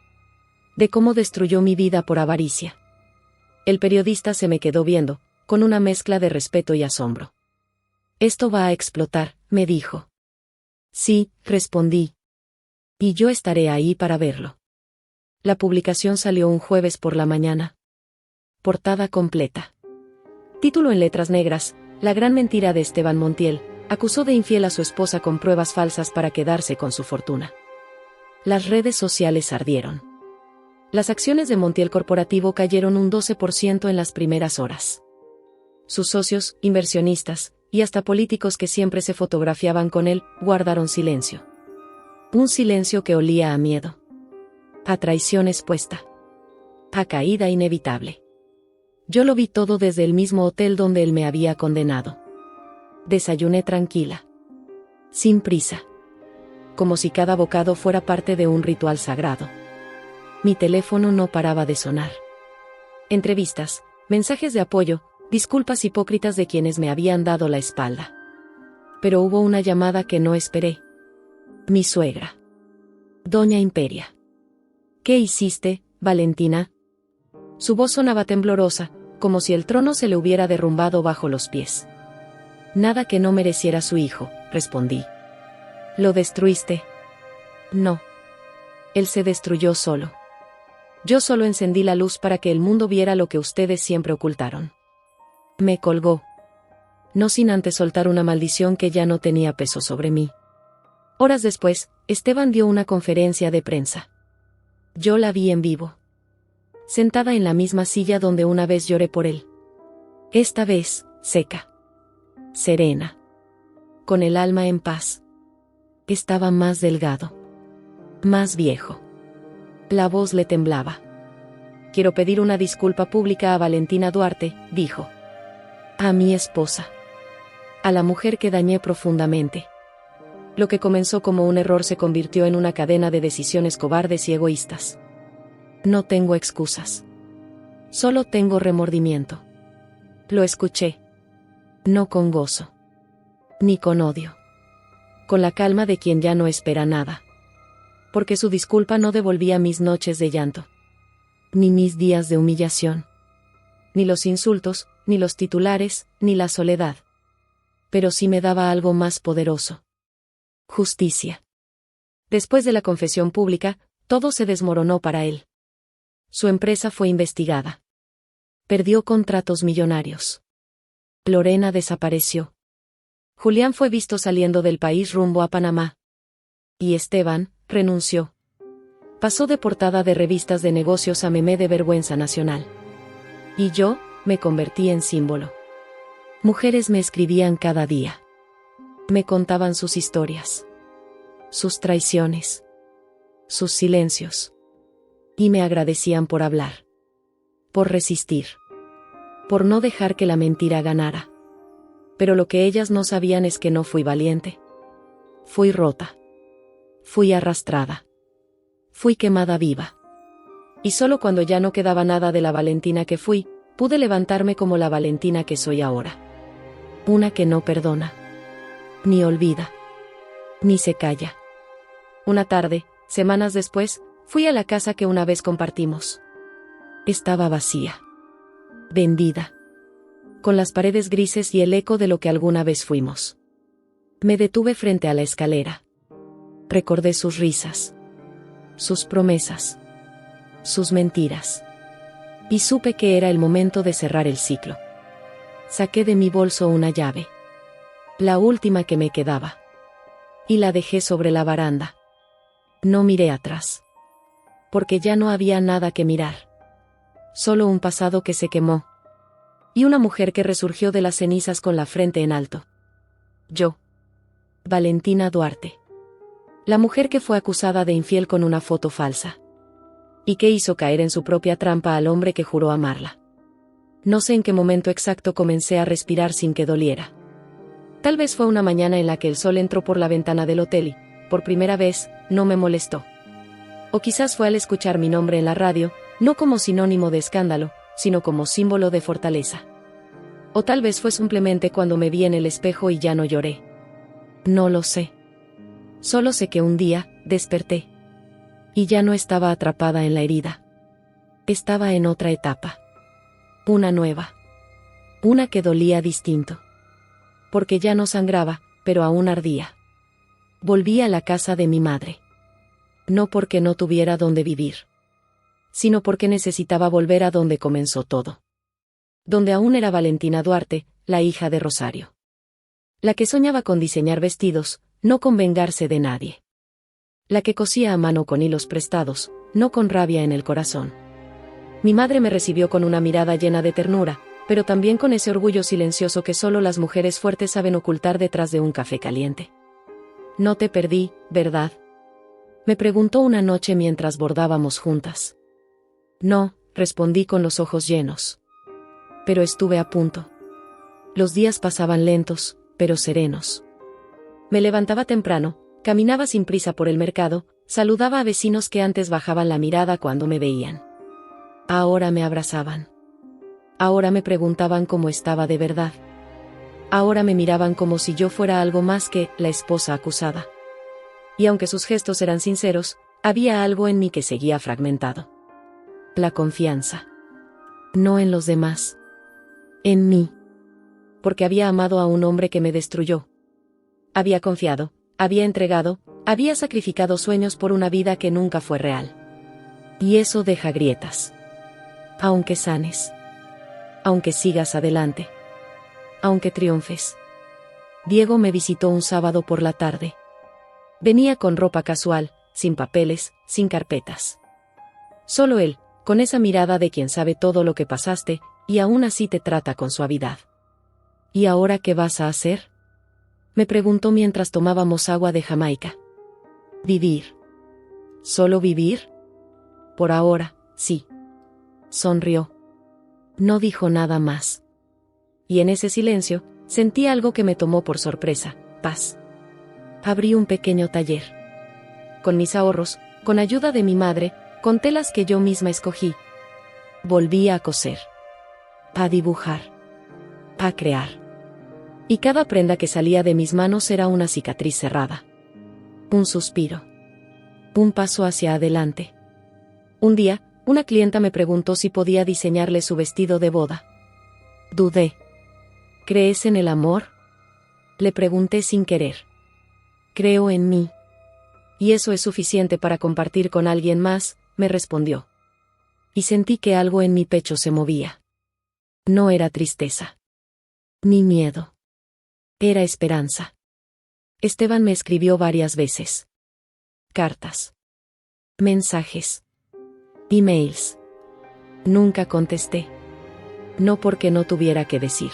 De cómo destruyó mi vida por avaricia. El periodista se me quedó viendo, con una mezcla de respeto y asombro. «Esto va a explotar», me dijo. «Sí», respondí. «Y yo estaré ahí para verlo». La publicación salió un jueves por la mañana. Portada completa. Título en letras negras: La gran mentira de Esteban Montiel. Acusó de infiel a su esposa con pruebas falsas para quedarse con su fortuna. Las redes sociales ardieron. Las acciones de Montiel Corporativo cayeron un 12% en las primeras horas. Sus socios, inversionistas, y hasta políticos que siempre se fotografiaban con él, guardaron silencio. Un silencio que olía a miedo. A traición expuesta. A caída inevitable. Yo lo vi todo desde el mismo hotel donde él me había condenado. Desayuné tranquila. Sin prisa. Como si cada bocado fuera parte de un ritual sagrado. Mi teléfono no paraba de sonar. Entrevistas, mensajes de apoyo, disculpas hipócritas de quienes me habían dado la espalda. Pero hubo una llamada que no esperé. Mi suegra. Doña Imperia. «¿Qué hiciste, Valentina?» Su voz sonaba temblorosa, como si el trono se le hubiera derrumbado bajo los pies. «Nada que no mereciera su hijo», respondí. «¿Lo destruiste?» «No. Él se destruyó solo. Yo solo encendí la luz para que el mundo viera lo que ustedes siempre ocultaron». Me colgó. No sin antes soltar una maldición que ya no tenía peso sobre mí. Horas después, Esteban dio una conferencia de prensa. Yo la vi en vivo. Sentada en la misma silla donde una vez lloré por él. Esta vez, seca. Serena. Con el alma en paz. Estaba más delgado. Más viejo. La voz le temblaba. «Quiero pedir una disculpa pública a Valentina Duarte», dijo. «A mi esposa. A la mujer que dañé profundamente. Lo que comenzó como un error se convirtió en una cadena de decisiones cobardes y egoístas. No tengo excusas. Solo tengo remordimiento». Lo escuché. No con gozo. Ni con odio. Con la calma de quien ya no espera nada. Porque su disculpa no devolvía mis noches de llanto. Ni mis días de humillación. Ni los insultos, ni los titulares, ni la soledad. Pero sí me daba algo más poderoso. Justicia. Después de la confesión pública, todo se desmoronó para él. Su empresa fue investigada. Perdió contratos millonarios. Lorena desapareció. Julián fue visto saliendo del país rumbo a Panamá. Y Esteban renunció. Pasó de portada de revistas de negocios a meme de vergüenza nacional. Y yo me convertí en símbolo. Mujeres me escribían cada día. Me contaban sus historias. Sus traiciones. Sus silencios. Y me agradecían por hablar. Por resistir. Por no dejar que la mentira ganara. Pero lo que ellas no sabían es que no fui valiente. Fui rota. Fui arrastrada. Fui quemada viva. Y solo cuando ya no quedaba nada de la Valentina que fui, pude levantarme como la Valentina que soy ahora. Una que no perdona. Ni olvida. Ni se calla. Una tarde, semanas después, fui a la casa que una vez compartimos. Estaba vacía. Vendida. Con las paredes grises y el eco de lo que alguna vez fuimos. Me detuve frente a la escalera. Recordé sus risas. Sus promesas. Sus mentiras. Y supe que era el momento de cerrar el ciclo. Saqué de mi bolso una llave. La última que me quedaba. Y la dejé sobre la baranda. No miré atrás. Porque ya no había nada que mirar. Solo un pasado que se quemó. Y una mujer que resurgió de las cenizas con la frente en alto. Yo. Valentina Duarte. La mujer que fue acusada de infiel con una foto falsa. Y que hizo caer en su propia trampa al hombre que juró amarla. No sé en qué momento exacto comencé a respirar sin que doliera. Tal vez fue una mañana en la que el sol entró por la ventana del hotel y, por primera vez, no me molestó. O quizás fue al escuchar mi nombre en la radio, no como sinónimo de escándalo, sino como símbolo de fortaleza. O tal vez fue simplemente cuando me vi en el espejo y ya no lloré. No lo sé. Solo sé que un día, desperté. Y ya no estaba atrapada en la herida. Estaba en otra etapa. Una nueva. Una que dolía distinto. Porque ya no sangraba, pero aún ardía. Volví a la casa de mi madre. No porque no tuviera dónde vivir, sino porque necesitaba volver a donde comenzó todo. Donde aún era Valentina Duarte, la hija de Rosario. La que soñaba con diseñar vestidos, no con vengarse de nadie. La que cosía a mano con hilos prestados, no con rabia en el corazón. Mi madre me recibió con una mirada llena de ternura, pero también con ese orgullo silencioso que solo las mujeres fuertes saben ocultar detrás de un café caliente. No te perdí, ¿verdad? Me preguntó una noche mientras bordábamos juntas. No, respondí con los ojos llenos. Pero estuve a punto. Los días pasaban lentos, pero serenos. Me levantaba temprano, caminaba sin prisa por el mercado, saludaba a vecinos que antes bajaban la mirada cuando me veían. Ahora me abrazaban. Ahora me preguntaban cómo estaba de verdad. Ahora me miraban como si yo fuera algo más que la esposa acusada. Y aunque sus gestos eran sinceros, había algo en mí que seguía fragmentado. La confianza. No en los demás. En mí. Porque había amado a un hombre que me destruyó. Había confiado, había entregado, había sacrificado sueños por una vida que nunca fue real. Y eso deja grietas. Aunque sanes. Aunque sigas adelante. Aunque triunfes. Diego me visitó un sábado por la tarde. Venía con ropa casual, sin papeles, sin carpetas. Solo él, con esa mirada de quien sabe todo lo que pasaste, y aún así te trata con suavidad. ¿Y ahora qué vas a hacer?, me preguntó mientras tomábamos agua de Jamaica. Vivir. ¿Solo vivir? Por ahora, sí. Sonrió. No dijo nada más. Y en ese silencio, sentí algo que me tomó por sorpresa: paz. Abrí un pequeño taller. Con mis ahorros, con ayuda de mi madre, con telas que yo misma escogí. Volví a coser. A dibujar. A crear. Y cada prenda que salía de mis manos era una cicatriz cerrada. Un suspiro. Un paso hacia adelante. Un día, una clienta me preguntó si podía diseñarle su vestido de boda. Dudé. ¿Crees en el amor?, le pregunté sin querer. Creo en mí. Y eso es suficiente para compartir con alguien más, me respondió. Y sentí que algo en mi pecho se movía. No era tristeza. Ni miedo. Era esperanza. Esteban me escribió varias veces. Cartas. Mensajes. Emails. Nunca contesté. No porque no tuviera que decir,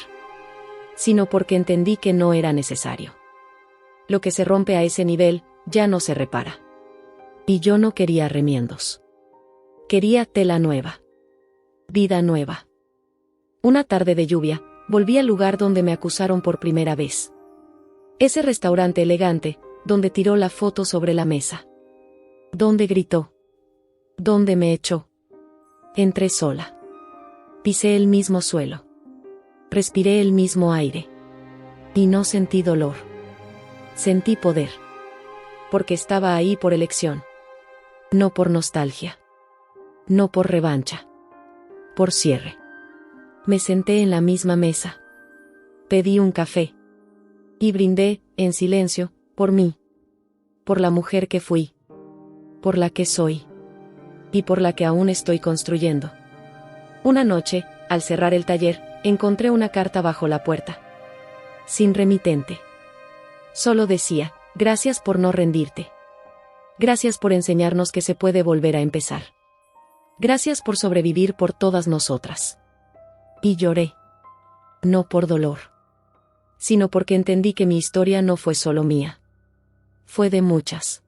sino porque entendí que no era necesario. Lo que se rompe a ese nivel, ya no se repara. Y yo no quería remiendos. Quería tela nueva. Vida nueva. Una tarde de lluvia, volví al lugar donde me acusaron por primera vez. Ese restaurante elegante, donde tiró la foto sobre la mesa. Donde gritó. Donde me echó. Entré sola. Pisé el mismo suelo. Respiré el mismo aire. Y no sentí dolor. Sentí poder. Porque estaba ahí por elección. No por nostalgia. No por revancha. Por cierre. Me senté en la misma mesa. Pedí un café. Y brindé, en silencio, por mí. Por la mujer que fui. Por la que soy. Y por la que aún estoy construyendo. Una noche, al cerrar el taller, encontré una carta bajo la puerta. Sin remitente. Solo decía: gracias por no rendirte. Gracias por enseñarnos que se puede volver a empezar. Gracias por sobrevivir por todas nosotras. Y lloré. No por dolor, sino porque entendí que mi historia no fue solo mía. Fue de muchas.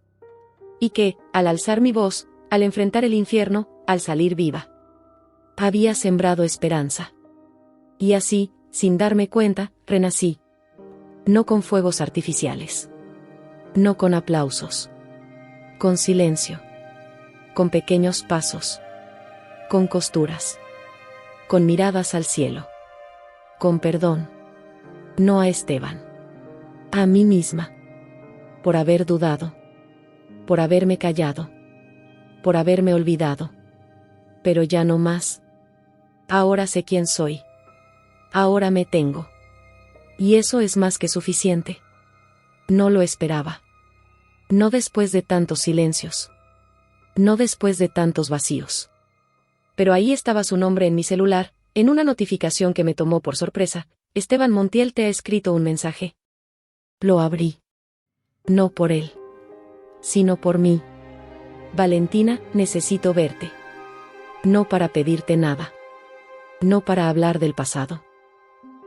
Y que, al alzar mi voz, al enfrentar el infierno, al salir viva, había sembrado esperanza. Y así, sin darme cuenta, renací. No con fuegos artificiales. No con aplausos. Con silencio. con pequeños pasos, con costuras, con miradas al cielo, con perdón. No a Esteban, a mí misma, por haber dudado, por haberme callado, por haberme olvidado. Pero ya no más. Ahora sé quién soy. Ahora me tengo. Y eso es más que suficiente. No lo esperaba. No después de tantos silencios. No después de tantos vacíos. Pero ahí estaba su nombre en mi celular, en una notificación que me tomó por sorpresa. Esteban Montiel te ha escrito un mensaje. Lo abrí. No por él, sino por mí. Valentina, necesito verte. No para pedirte nada. No para hablar del pasado.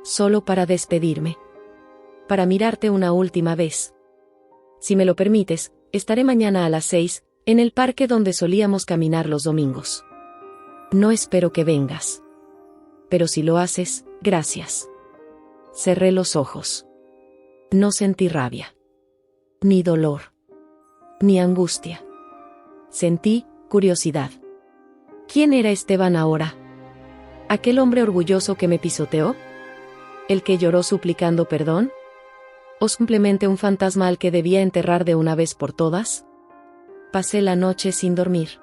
Solo para despedirme. Para mirarte una última vez. Si me lo permites, estaré mañana a las 6, en el parque donde solíamos caminar los domingos. No espero que vengas. Pero si lo haces, gracias. Cerré los ojos. No sentí rabia. Ni dolor. Ni angustia. Sentí curiosidad. ¿Quién era Esteban ahora? ¿Aquel hombre orgulloso que me pisoteó? ¿El que lloró suplicando perdón? ¿O simplemente un fantasma al que debía enterrar de una vez por todas? Pasé la noche sin dormir.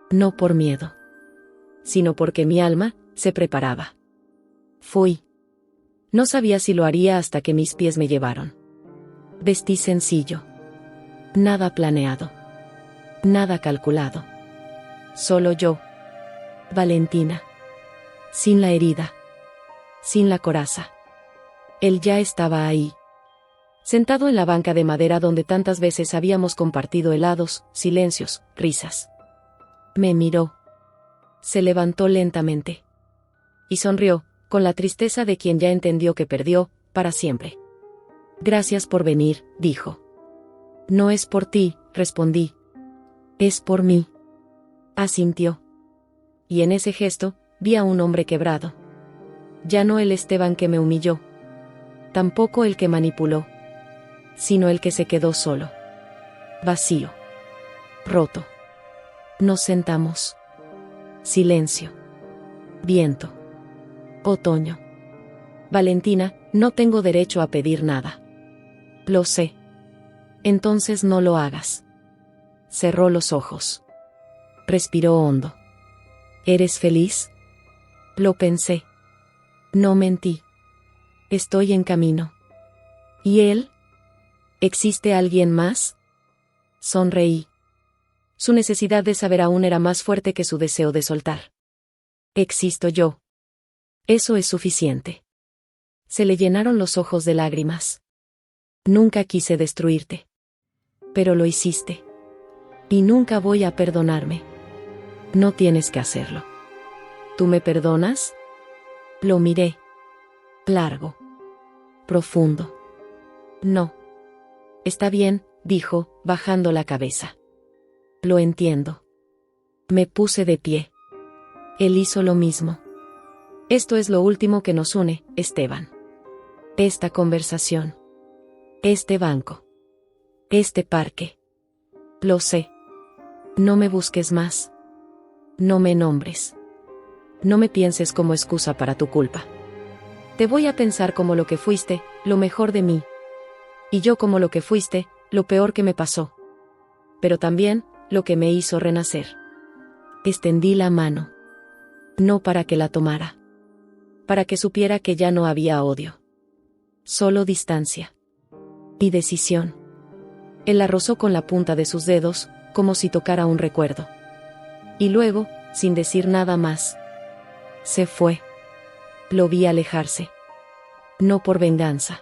No por miedo, sino porque mi alma se preparaba. Fui. No sabía si lo haría hasta que mis pies me llevaron. Vestí sencillo. Nada planeado. Nada calculado. Solo yo. Valentina. Sin la herida. Sin la coraza. Él ya estaba ahí. Sentado en la banca de madera donde tantas veces habíamos compartido helados, silencios, risas. Me miró. Se levantó lentamente. Y sonrió, con la tristeza de quien ya entendió que perdió, para siempre. Gracias por venir, dijo. No es por ti, respondí. Es por mí. Asintió. Y en ese gesto, vi a un hombre quebrado. Ya no el Esteban que me humilló. Tampoco el que manipuló. Sino el que se quedó solo. Vacío. Roto. Nos sentamos. Silencio. Viento. Otoño. Valentina, no tengo derecho a pedir nada. Lo sé. Entonces no lo hagas. Cerró los ojos. Respiró hondo. ¿Eres feliz? Lo pensé. No mentí. Estoy en camino. ¿Y él? ¿Existe alguien más? Sonreí. Su necesidad de saber aún era más fuerte que su deseo de soltar. Existo yo. Eso es suficiente. Se le llenaron los ojos de lágrimas. Nunca quise destruirte. Pero lo hiciste. Y nunca voy a perdonarme. No tienes que hacerlo. ¿Tú me perdonas? Lo miré. Largo. Profundo. No. Está bien, dijo, bajando la cabeza. Lo entiendo. Me puse de pie. Él hizo lo mismo. Esto es lo último que nos une, Esteban. Esta conversación. Este banco. Este parque. Lo sé. No me busques más. No me nombres. No me pienses como excusa para tu culpa. Te voy a pensar como lo que fuiste, lo mejor de mí. Y yo como lo que fuiste, lo peor que me pasó. Pero también, lo que me hizo renacer. Extendí la mano. No para que la tomara. Para que supiera que ya no había odio. Solo distancia. Y decisión. Él la rozó con la punta de sus dedos, como si tocara un recuerdo. Y luego, sin decir nada más, se fue. Lo vi alejarse. No por venganza,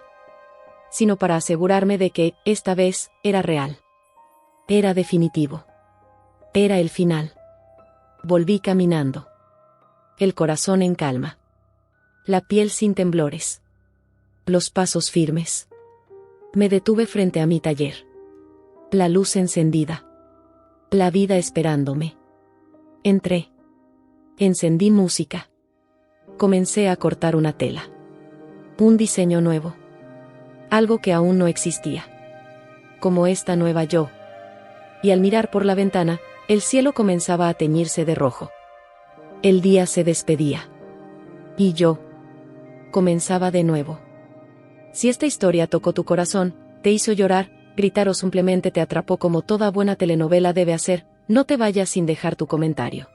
sino para asegurarme de que, esta vez, era real. Era definitivo. Era el final. Volví caminando. El corazón en calma. La piel sin temblores. Los pasos firmes. Me detuve frente a mi taller. La luz encendida. La vida esperándome. Entré. Encendí música. Comencé a cortar una tela. Un diseño nuevo. Algo que aún no existía. Como esta nueva yo. Y al mirar por la ventana, El cielo comenzaba a teñirse de rojo. El día se despedía. Y yo comenzaba de nuevo. Si esta historia tocó tu corazón, te hizo llorar, gritar o simplemente te atrapó como toda buena telenovela debe hacer, no te vayas sin dejar tu comentario.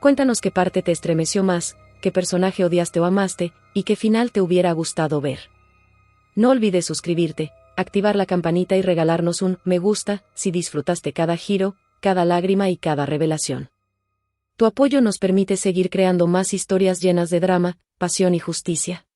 Cuéntanos qué parte te estremeció más, qué personaje odiaste o amaste, y qué final te hubiera gustado ver. No olvides suscribirte, activar la campanita y regalarnos un me gusta si disfrutaste cada giro, cada lágrima y cada revelación. Tu apoyo nos permite seguir creando más historias llenas de drama, pasión y justicia.